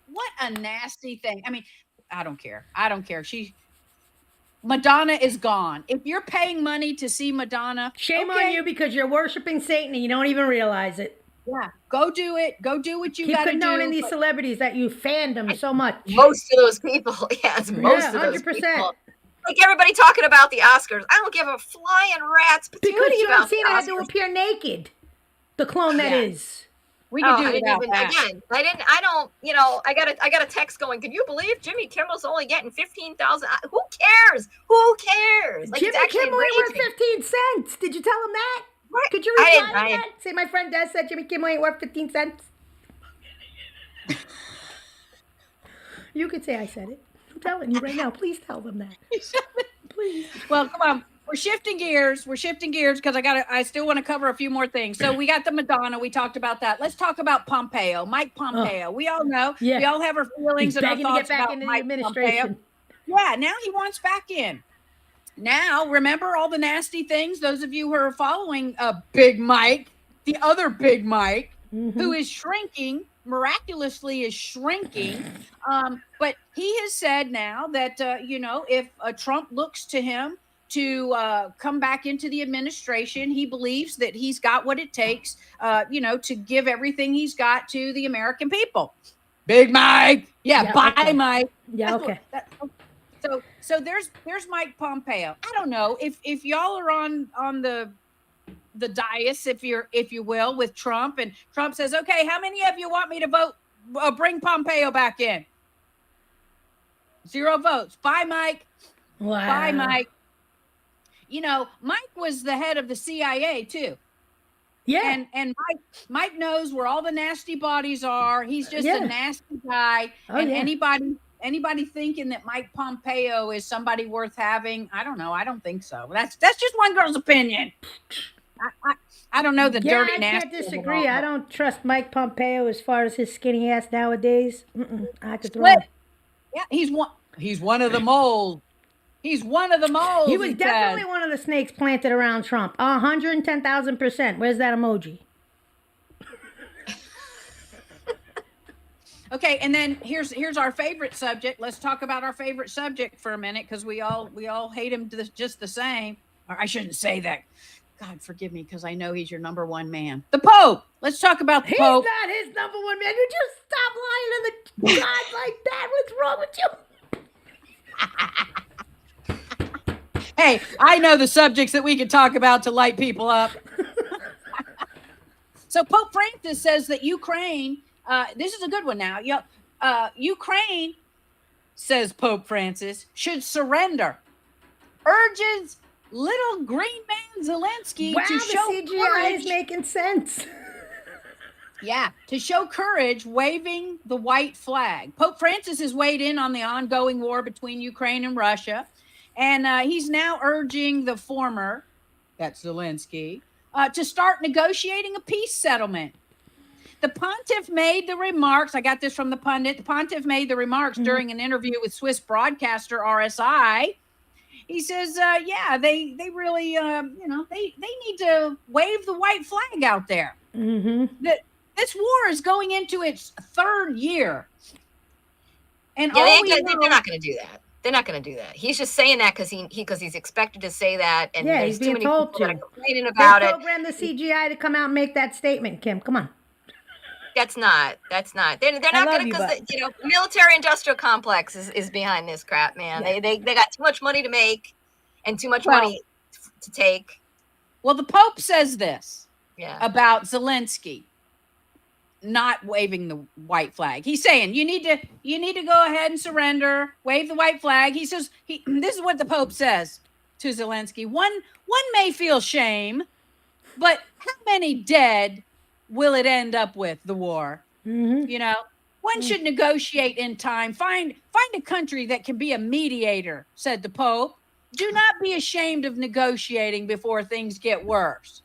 What a nasty thing. I mean, I don't care. I don't care. Madonna is gone. If you're paying money to see Madonna, shame on you because you're worshiping Satan and you don't even realize it. Yeah, go do it. Go do what you Keep got to do. condoning these celebrities that you fandom so much. Most of those people, yes, most of those 100%. people. Like everybody talking about the Oscars. I don't give a flying rat's patootie Because John about Cena the had to Oscars. appear naked. The clone that is. We can do I without didn't that. again. I don't, you know, I got a text going, can you believe Jimmy Kimmel's only getting 15,000? Who cares? Who cares? Like, Jimmy it's actually Kimmel ain't worth enraging. 15 cents. Did you tell him that? What? Could you I reply didn't- to I- that? Say my friend Des said Jimmy Kimmel ain't worth 15 cents. You could say I said it. I'm telling you right now. Please tell them that. Please. Well, come on. We're shifting gears. We're shifting gears because I still want to cover a few more things. So we got the Madonna. We talked about that. Let's talk about Pompeo, Mike Pompeo. We all know. Yeah. We all have our feelings He's and our begging to thoughts get back about into Mike the administration. Pompeo. Yeah, now he wants back in. Now, remember all the nasty things? Those of you who are following Big Mike, the other Big Mike, who is shrinking, miraculously is shrinking. But he has said now that, if Trump looks to him to come back into the administration, he believes that he's got what it takes, to give everything he's got to the American people. Big Mike. Yeah, bye, okay. Mike. Yeah, okay. So there's Mike Pompeo. I don't know if y'all are on the dais, if you will, with Trump, and Trump says, okay, how many of you want me to vote, bring Pompeo back in? 0 votes. Bye, Mike. Wow. Bye, Mike. Mike was the head of the CIA too. Yeah. And Mike knows where all the nasty bodies are. He's just a nasty guy. Oh, yeah. Anybody thinking that Mike Pompeo is somebody worth having, I don't know. I don't think so. That's just one girl's opinion. I don't know the dirty nasty. I can't disagree. I don't trust Mike Pompeo as far as his skinny ass nowadays. I could throw him. Yeah, he's one of the moles. He's one of the moles. He was definitely one of the snakes planted around Trump. 110,000%. Where's that emoji? Okay, and then here's our favorite subject. Let's talk about our favorite subject for a minute, because we all hate him just the same. Or I shouldn't say that. God forgive me, because I know he's your number one man. The Pope. Let's talk about the Pope. He's not his number one man. You just stop lying to the gods like that. What's wrong with you? Hey, I know the subjects that we could talk about to light people up. So Pope Francis says that Ukraine, this is a good one now. Ukraine, says Pope Francis, should surrender. Urges little green man Zelensky to show the CGI courage. is making sense. Yeah, to show courage, waving the white flag. Pope Francis has weighed in on the ongoing war between Ukraine and Russia. And he's now urging the former, that's Zelensky, to start negotiating a peace settlement. The pontiff made the remarks. I got this from the pundit. The pontiff made the remarks during an interview with Swiss broadcaster RSI. He says, they really, they need to wave the white flag out there. This war is going into its 3rd year. And they're not going to do that. They're not going to do that. He's just saying that because he's expected to say that, and he's there's too being many told people to. that are complaining about they it. programmed the CGI to come out and make that statement, Kim. Come on. That's not. They're not going to, because military-industrial complex is behind this crap, man. Yeah. They got too much money to make, and too much money to take. Well, the Pope says this about Zelensky not waving the white flag. He's saying you need to go ahead and surrender, wave the white flag. He says this is what the Pope says to Zelensky. One may feel shame, but how many dead will it end up with, the war? One should negotiate in time. Find a country that can be a mediator, said the Pope. Do not be ashamed of negotiating before things get worse.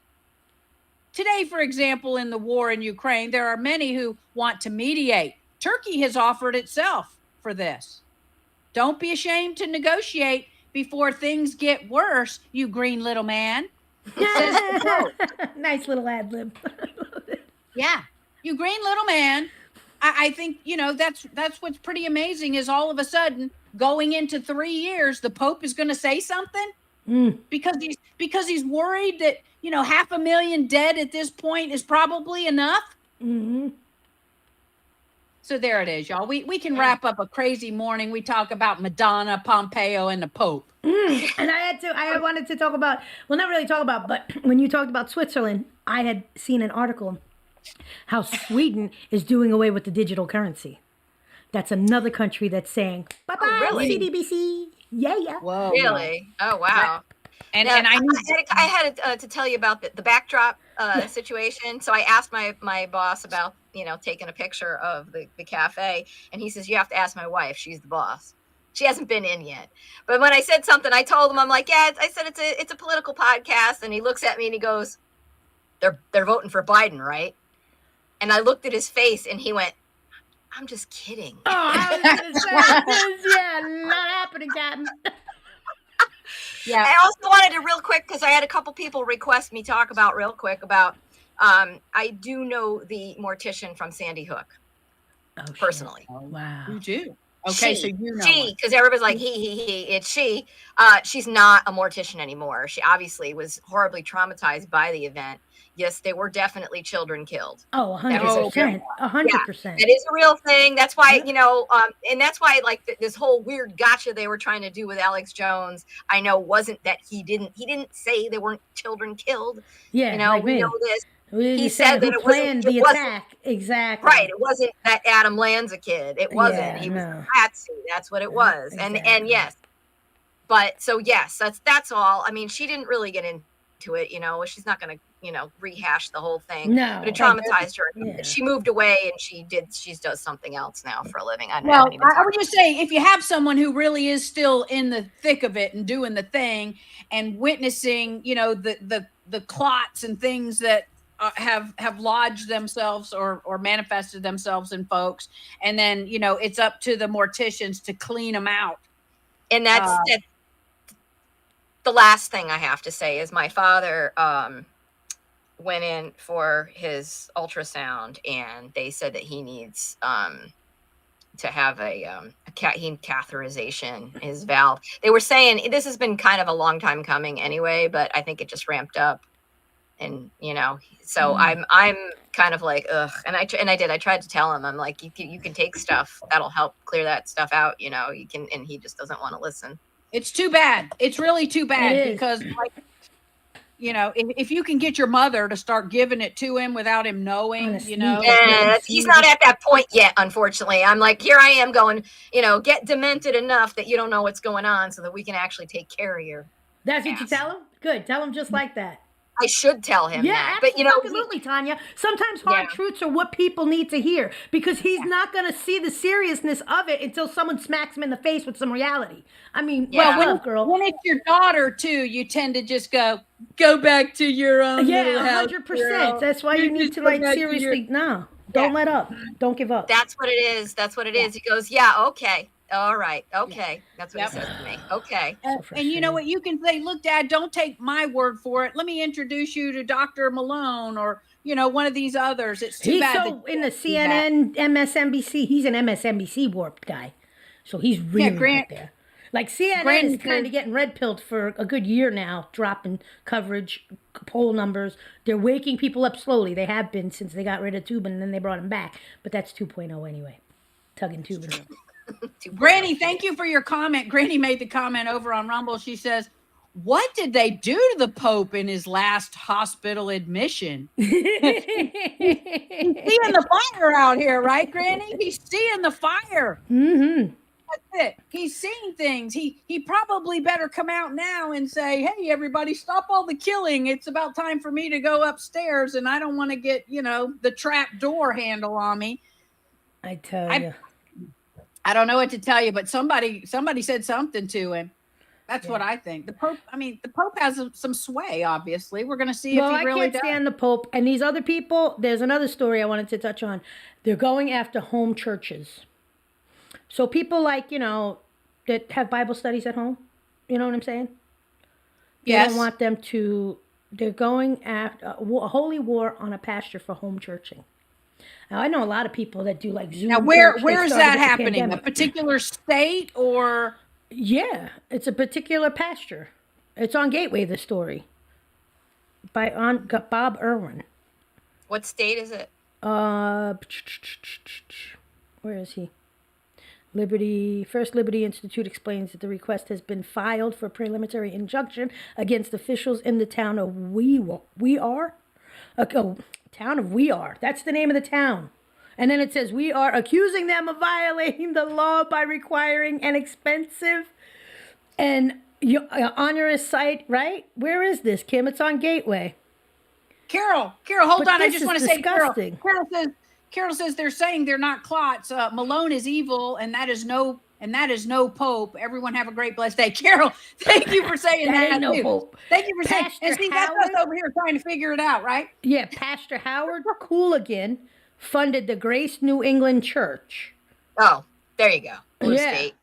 Today, for example, in the war in Ukraine, there are many who want to mediate. Turkey has offered itself for this. Don't be ashamed to negotiate before things get worse, you green little man. Nice little ad lib. Yeah. You green little man. I think, that's what's pretty amazing is all of a sudden going into 3 years, the Pope is going to say something because he's worried that, 500,000 dead at this point is probably enough. Mm-hmm. So there it is, y'all. We can wrap up a crazy morning. We talk about Madonna, Pompeo, and the Pope. And I wanted to talk about, well, not really talk about, but when you talked about Switzerland, I had seen an article how Sweden is doing away with the digital currency. That's another country that's saying, bye-bye, really? CBBC. Yeah. Whoa. Really? Oh, wow. And I had to tell you about the backdrop situation. So I asked my boss about, taking a picture of the cafe. And he says, you have to ask my wife. She's the boss. She hasn't been in yet. But when I said something, I told him, I'm like, yeah, I said it's a political podcast. And he looks at me and he goes, they're voting for Biden, right? And I looked at his face and he went, I'm just kidding. Oh, I was going to say, yeah, not happening, Captain. Yeah. I also wanted to real quick, because I had a couple people request me talk about real quick about, I do know the mortician from Sandy Hook, personally. Oh, wow. You do? Okay, so she, because everybody's like, it's she. She's not a mortician anymore. She obviously was horribly traumatized by the event. Yes, there were definitely children killed. Oh, 100%. 100%. That is a real thing. That's why, and that's why, like, this whole weird gotcha they were trying to do with Alex Jones, I know wasn't that he didn't say there weren't children killed. Yeah, like we know this. He said that it wasn't the attack. Exactly. Right. It wasn't that Adam Lanza kid. It wasn't. Yeah, he was a patsy. That's what it was. Exactly. And yes. But so yes, that's all. I mean, she didn't really get into it, she's not gonna, rehash the whole thing. No. But it traumatized her. Yeah. She moved away and she does something else now for a living. I would just say, if you have someone who really is still in the thick of it and doing the thing and witnessing, the clots and things that have lodged themselves or manifested themselves in folks, and then it's up to the morticians to clean them out. And that's the last thing I have to say is my father went in for his ultrasound and they said that he needs to have a catheterization, his valve. They were saying this has been kind of a long time coming anyway, but I think it just ramped up. And so I'm kind of like, ugh. And I tried to tell him, I'm like, you can take stuff that'll help clear that stuff out. You can, and he just doesn't want to listen. It's too bad. It's really too bad because, like, if you can get your mother to start giving it to him without him knowing, he's not at that point yet. Unfortunately, I'm like, here I am going, get demented enough that you don't know what's going on, so that we can actually take care of your. That's what you tell him. Good. Tell him just like that. I should tell him that. But absolutely, Tanya. Sometimes hard truths are what people need to hear because he's not going to see the seriousness of it until someone smacks him in the face with some reality. I mean, when it's your daughter too, you tend to just go back to your own little house. 100%. That's why you need to seriously don't let up. Don't give up. That's what it is. He goes, okay. All right. Okay. That's what he says to me. Okay. And you know what? You can say, look, Dad, don't take my word for it. Let me introduce you to Dr. Malone or, one of these others. It's too bad. So in the CNN, MSNBC, he's an MSNBC warped guy. So he's really out there. Like CNN is kind of getting red pilled for a good year now, dropping coverage, poll numbers. They're waking people up slowly. They have been since they got rid of Tubin and then they brought him back. But that's 2.0 anyway. Tugging Tubin. Granny, thank you for your comment. Granny made the comment over on Rumble. She says, what did they do to the Pope in his last hospital admission? He's seeing the fire out here, right, Granny? He's seeing the fire. Mm-hmm. That's it. He's seeing things. He probably better come out now and say, hey, everybody, stop all the killing. It's about time for me to go upstairs, and I don't want to get, the trap door handle on me. I tell you. I don't know what to tell you, but somebody said something to him. That's what I think. The Pope has some sway, obviously. We're going to see if he really does. I can't stand the Pope. And these other people, there's another story I wanted to touch on. They're going after home churches. So people like, that have Bible studies at home. You know what I'm saying? They don't want them to, they're going after a holy war on a pasture for home churching. Now, I know a lot of people that do like Zoom. Now, where is that happening? A particular state or? Yeah, it's a particular pasture. It's on Gateway, the story. By Bob Irwin. What state is it? Where is he? First Liberty Institute explains that the request has been filed for preliminary injunction against officials in the town of town of We Are. That's the name of the town. And then it says, we are accusing them of violating the law by requiring an expensive and onerous site, right? Where is this, Kim? It's on Gateway. Carol, hold on. I just want to say, Carol says they're saying they're not clots. Malone is evil, and that is no pope. Everyone have a great blessed day. Carol, thank you for saying that. Ain't no pope. Thank you for saying. And see, that's us over here trying to figure it out, right? Yeah, Pastor Howard Cooligan funded the Grace New England Church. Oh, there you go. Blue state.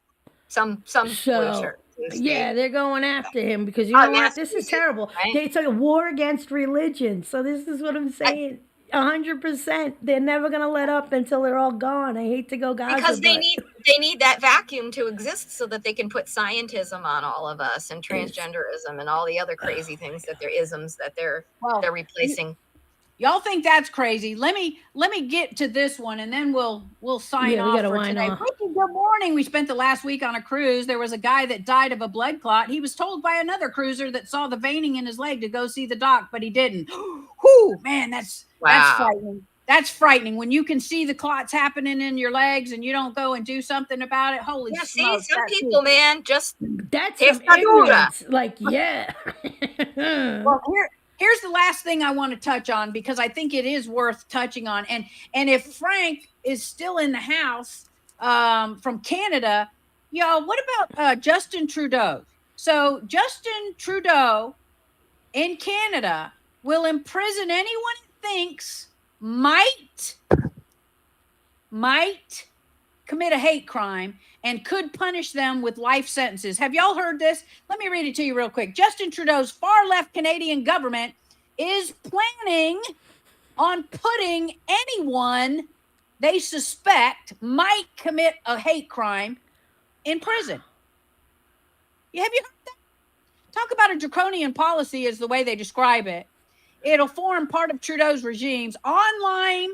Some blue shirt. Yeah, they're going after him because you know what? This is terrible. Right? It's like a war against religion. So this is what I'm saying. 100%. They're never going to let up until they're all gone. I hate to go Gaza. Because they need that vacuum to exist so that they can put scientism on all of us and transgenderism and all the other crazy things that they're isms that they're replacing. Y'all think that's crazy? Let me get to this one, and then we'll sign off for today. Good morning. We spent the last week on a cruise. There was a guy that died of a blood clot. He was told by another cruiser that saw the veining in his leg to go see the doc, but he didn't. Whoo, man, that's frightening. That's frightening when you can see the clots happening in your legs and you don't go and do something about it. Holy smokes. See, some people, man, just that's some ignorance. Like, yeah. Well, here's the last thing I want to touch on because I think it is worth touching on. And if Frank is still in the house from Canada, y'all, what about Justin Trudeau? So Justin Trudeau in Canada will imprison anyone he thinks might commit a hate crime and could punish them with life sentences. Have y'all heard this? Let me read it to you real quick. Justin Trudeau's far-left Canadian government is planning on putting anyone they suspect might commit a hate crime in prison. Have you heard that? Talk about a draconian policy is the way they describe it. It'll form part of Trudeau's regime's online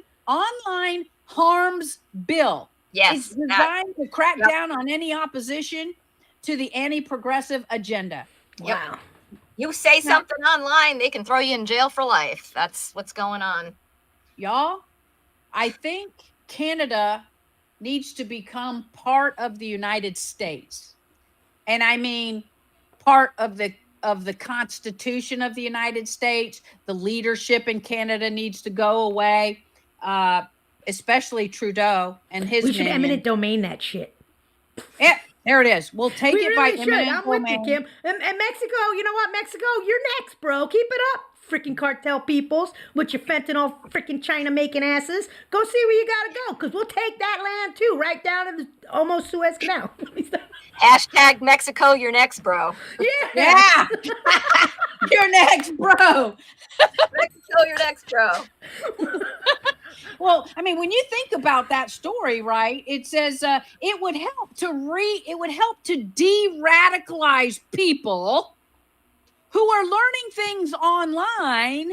harms bill. Yes. It's designed to crack down on any opposition to the anti-progressive agenda. Wow. You say something online, they can throw you in jail for life. That's what's going on. Y'all, I think Canada needs to become part of the United States. And I mean part of the Constitution of the United States. The leadership in Canada needs to go away. Especially Trudeau and his We should eminent domain that shit. Yeah, there it is. We'll take it by eminent domain. I'm with you, Kim. And Mexico, you know what? Mexico, you're next, bro. Keep it up, freaking cartel peoples with your fentanyl freaking China-making asses. Go see where you gotta go, because we'll take that land, too, right down in the almost Suez Canal. Hashtag Mexico, you're next, bro. Yeah. You're next, bro. Mexico, you're next, bro. Well, I mean, when you think about that story, right? It says it would help to de-radicalize people who are learning things online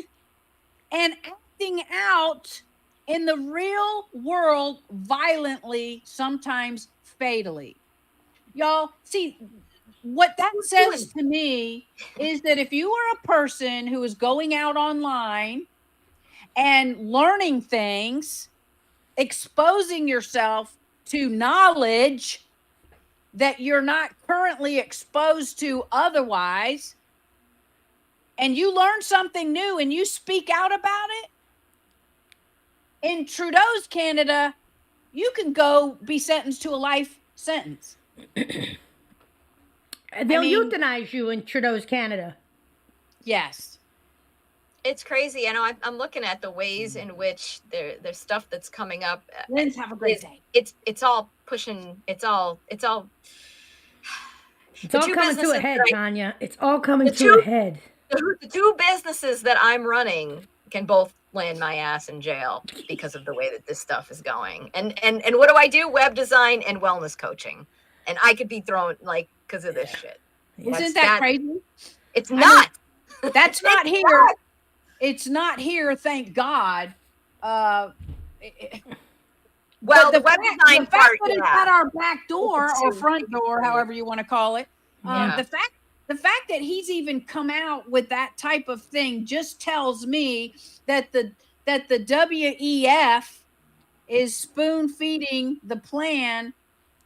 and acting out in the real world violently, sometimes fatally. Y'all, see, what that says to me is that if you are a person who is going out online and learning things, exposing yourself to knowledge that you're not currently exposed to otherwise, and you learn something new and you speak out about it, in Trudeau's Canada, you can go be sentenced to a life sentence. They'll euthanize you in Trudeau's Canada. Yes. It's crazy. I know I'm looking at the ways in which there's stuff that's coming up. Lynn, have a great day. It's all pushing. It's all coming to a head, Tanya. It's all coming to a head. The two businesses that I'm running can both land my ass in jail because of the way that this stuff is going. And what do I do? Web design and wellness coaching. And I could be thrown like because of this shit. Isn't that crazy? It's not. That's not here. It's not here, thank God. Well, the web design part, that it's at our back door or front door, however you want to call it. The fact that he's even come out with that type of thing just tells me that the WEF is spoon feeding the plan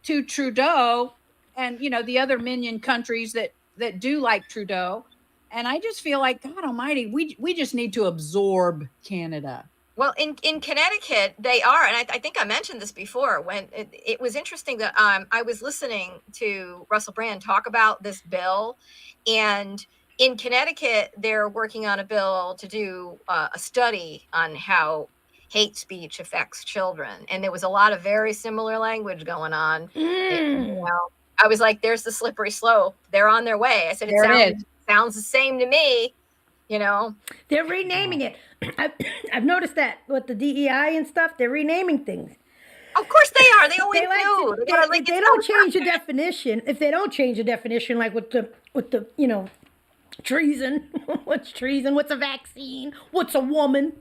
to Trudeau and the other minion countries that do like Trudeau. And I just feel like, God Almighty, we just need to absorb Canada. Well, in Connecticut, they are, and I think I mentioned this before, when it was interesting that I was listening to Russell Brand talk about this bill, and in Connecticut, they're working on a bill to do a study on how hate speech affects children, and there was a lot of very similar language going on. I was like, there's the slippery slope. They're on their way. I said, it sounds the same to me. They're renaming it. I've noticed that with the DEI and stuff, they're renaming things. Of course they are. They always do. If they don't change the definition, like with the treason, what's treason? What's a vaccine? What's a woman?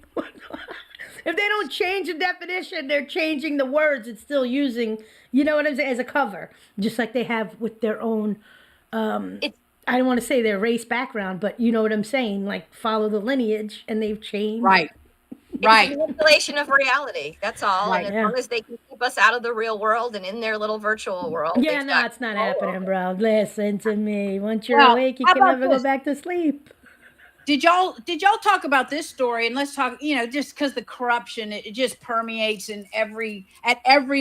If they don't change the definition, they're changing the words. It's still using, you know what I'm saying, as a cover, just like they have with their own. I don't want to say their race background, but you know what I'm saying, like follow the lineage, and they've changed. Right. It's manipulation of reality. That's all. Right, and as long as they can keep us out of the real world and in their little virtual world. Yeah, no, it's not happening, bro. Listen to me. Once you're awake, you can never go back to sleep. Did y'all talk about this story? And let's talk, just because the corruption, it just permeates at every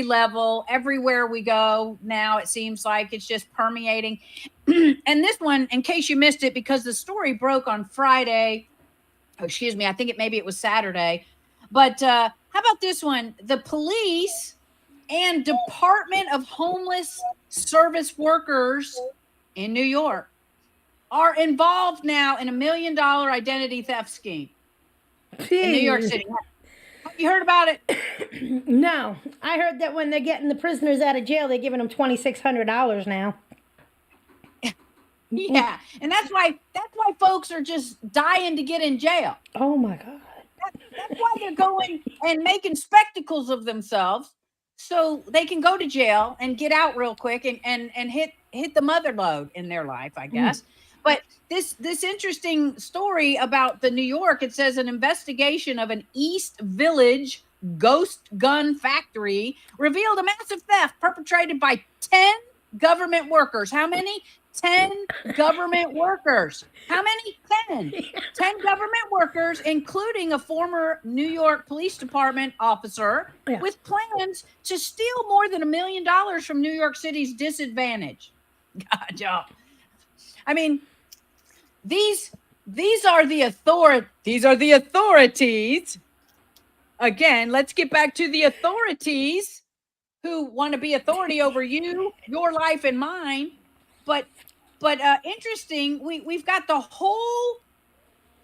level, everywhere we go now, it seems like it's just permeating. And this one, in case you missed it, because the story broke on Friday, I think maybe it was Saturday, but how about this one? The police and Department of Homeless Service Workers in New York are involved now in $1 million identity theft scheme in New York City. Have you heard about it? No. I heard that when they're getting the prisoners out of jail, they're giving them $2,600 now. Yeah, and that's why folks are just dying to get in jail. Oh my God. That's why they're going and making spectacles of themselves so they can go to jail and get out real quick and hit the mother load in their life, I guess. But this interesting story about the New York, it says an investigation of an East Village ghost gun factory revealed a massive theft perpetrated by 10 government workers. How many? 10 government workers. How many? 10. 10 government workers, including a former New York Police Department officer, with plans to steal more than $1 million from New York City's disadvantage. God, y'all. I mean, these are the authorities. Again, let's get back to the authorities who want to be authority over you, your life, and mine. But interesting. We've got the whole.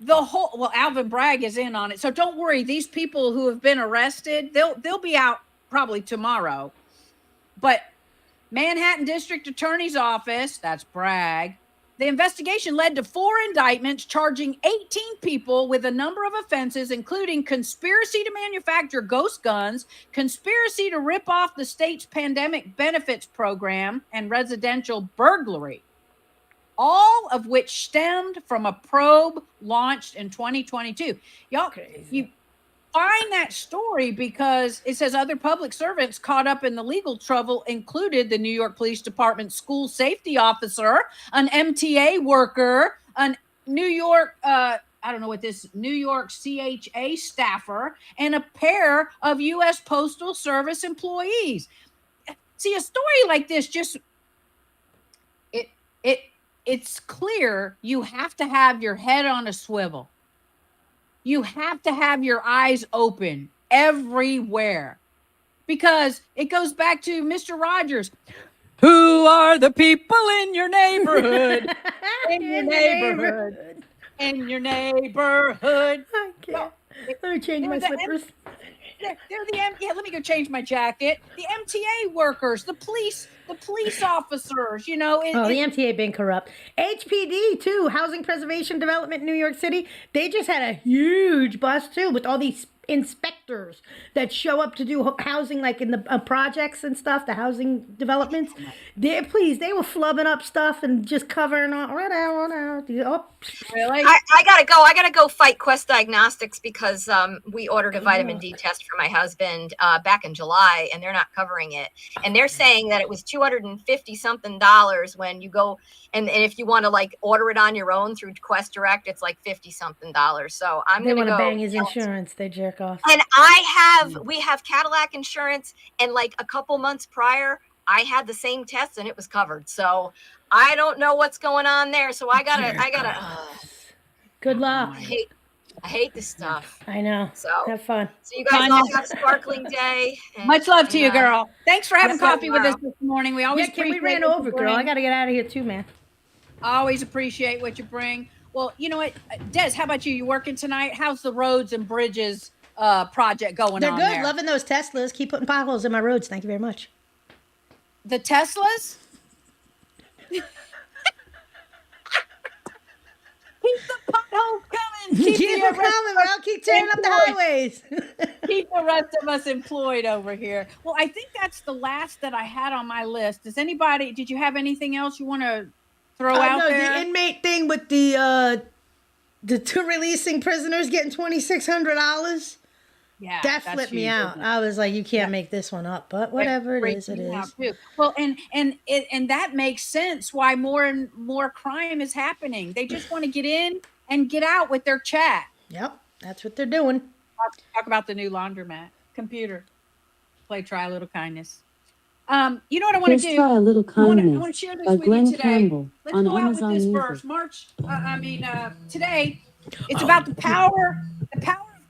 Well, Alvin Bragg is in on it, so don't worry. These people who have been arrested, they'll be out probably tomorrow. But Manhattan District Attorney's Office, that's Bragg. The investigation led to 4 indictments charging 18 people with a number of offenses, including conspiracy to manufacture ghost guns, conspiracy to rip off the state's pandemic benefits program, and residential burglary, all of which stemmed from a probe launched in 2022. Y'all, you find that story because it says other public servants caught up in the legal trouble included the New York Police Department school safety officer, an MTA worker, a New York, New York CHA staffer, and a pair of U.S. Postal Service employees. See, a story like this it's clear you have to have your head on a swivel. You have to have your eyes open everywhere because it goes back to Mr. Rogers. Who are the people in your neighborhood? In your neighborhood. I change my slippers. They're the yeah. Let me go change my jacket. The MTA workers, the police officers. You know. The MTA being corrupt. HPD too, Housing Preservation Development, New York City. They just had a huge bust too with all these inspectors that show up to do housing, like in the projects and stuff, the housing developments. They were flubbing up stuff and just covering all right out. Oh, really? I gotta go fight Quest Diagnostics because we ordered a vitamin D test for my husband back in July, and they're not covering it. And they're saying that it was $250 something when you go, and if you want to like order it on your own through Quest Direct, it's like $50 something. So they want to bang his insurance. They jerk off. And we have Cadillac insurance, and like a couple months prior, I had the same test and it was covered. So I don't know what's going on there. So I gotta. Good luck. I hate this stuff. I know. So have fun. So you guys all have a sparkling day. Much love to you, girl. Thanks for having coffee with us this morning. We always we ran over, girl. I got to get out of here too, man. I always appreciate what you bring. Well, you know what, Des, how about you? You working tonight? How's the roads and bridges project going on? They're good. Loving those Teslas. Keep putting potholes in my roads. Thank you very much. The Teslas? Keep the potholes coming. Keep them coming. I'll keep tearing up the highways. Keep the rest of us employed over here. Well, I think that's the last that I had on my list. Did you have anything else you want to throw out there? The inmate thing with the two releasing prisoners getting $2,600. Yeah, that flipped me out. I was like, you can't make this one up, but whatever it is, it is. Well, and that makes sense why more and more crime is happening. They just want to get in and get out with their chat. Yep, that's what they're doing. Talk about the new laundromat computer. Try a little kindness. You know what I want to do? Try a little kindness. I want to share this by with Glenn you today. Campbell Let's on go out Amazon with this Music. verse. Today it's about the power of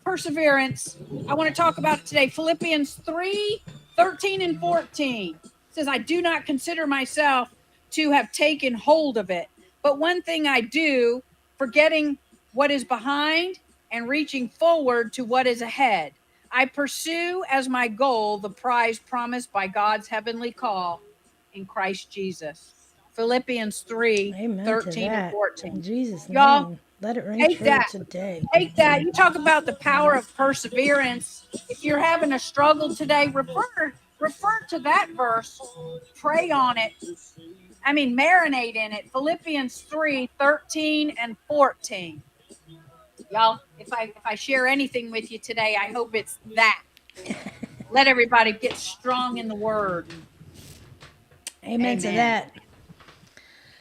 perseverance. I want to talk about it today. Philippians 3:13 and 14 says, I do not consider myself to have taken hold of it, but one thing I do, forgetting what is behind and reaching forward to what is ahead. I pursue as my goal the prize promised by God's heavenly call in Christ Jesus. Philippians 3:13 and 14. In Jesus' Y'all, name, let it ring true today. Take that. You talk about the power of perseverance. If you're having a struggle today, refer to that verse. Pray on it. Marinate in it. Philippians 3:13 and 14. Y'all, if I share anything with you today, I hope it's that. Let everybody get strong in the word. Amen to that.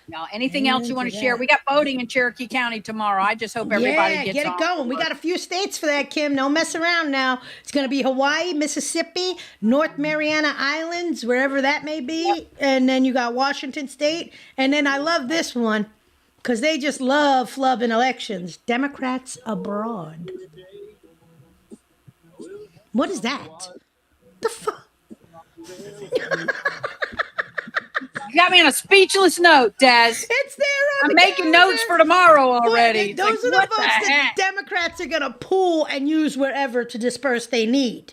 Y'all, anything else you want to share? We got voting in Cherokee County tomorrow. I just hope everybody gets get it going. We got a few states for that, Kim. Don't mess around now. It's going to be Hawaii, Mississippi, North Mariana Islands, wherever that may be. Yep. And then you got Washington State. And then I love this one because they just love flubbing elections. Democrats abroad. What is that? The fuck? You got me on a speechless note, Des. It's there on I'm making notes for tomorrow already. Those are the votes that Democrats are going to pool and use wherever to disperse they need.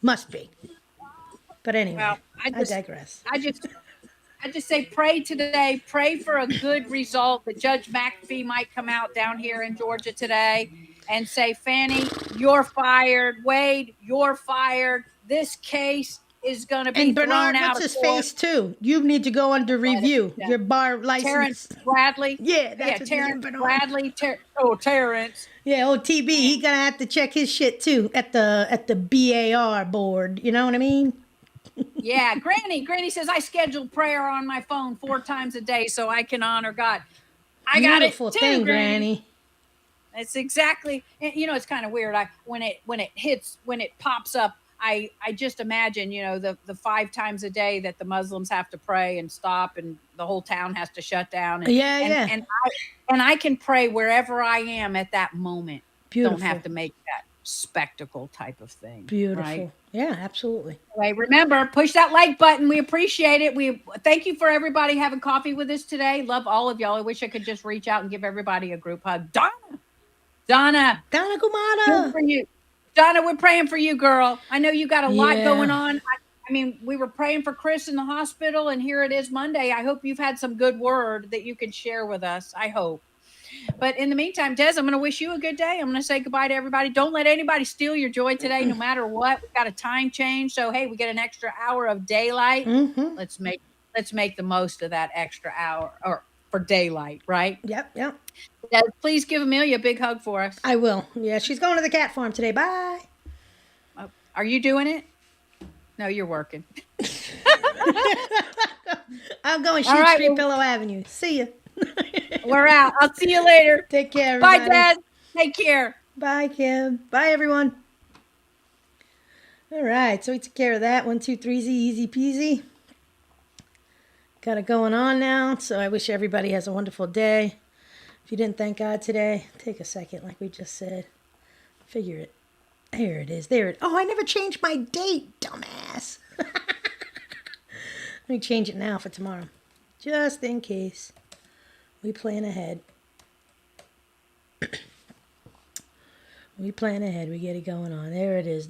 Must be. But anyway, well, I digress. I just say pray today. Pray for a good result that Judge McAfee might come out down here in Georgia today and say, Fannie, you're fired. Wade, you're fired. This case is going to be and thrown Bernard, out. What's his face too? You need to go under review. Your bar license. Terrence Bradley. Terrence Bradley. Terrence. Yeah, old TB. He gonna have to check his shit too at the BAR board. You know what I mean? Yeah, Granny says I schedule prayer on my phone 4 times a day so I can honor God. I got it too, thing, Granny. It's exactly. It's kind of weird. When it pops up. I just imagine, the 5 times a day that the Muslims have to pray and stop and the whole town has to shut down. And, And I can pray wherever I am at that moment. Beautiful. Don't have to make that spectacle type of thing. Beautiful. Right? Yeah, absolutely. Anyway, remember, push that like button. We appreciate it. We thank you for everybody having coffee with us today. Love all of y'all. I wish I could just reach out and give everybody a group hug. Donna Gumana. Good for you. Donna, we're praying for you, girl. I know you got a lot going on. I mean, we were praying for Chris in the hospital, and here it is Monday. I hope you've had some good word that you can share with us. I hope. But in the meantime, Des, I'm going to wish you a good day. I'm going to say goodbye to everybody. Don't let anybody steal your joy today, no matter what. We've got a time change, so hey, we get an extra hour of daylight. Let's make the most of that extra hour or for daylight, right? Yep. Des, please give Amelia a big hug for us. I will. Yeah, she's going to the cat farm today. Bye. Are you doing it? No, you're working. I'm going shoot Street Pillow Avenue. See ya. We're out. I'll see you later. Take care, everybody. Bye, Dad. Take care. Bye, Kim. Bye, everyone. All right, so we took care of that. 1, 2, 3, easy peasy. Got it going on now, so I wish everybody has a wonderful day. If you didn't thank God today, take a second, like we just said. Figure it. There it is. Oh, I never changed my date, dumbass. Let me change it now for tomorrow, just in case. We plan ahead. We plan ahead. We get it going on. There it is.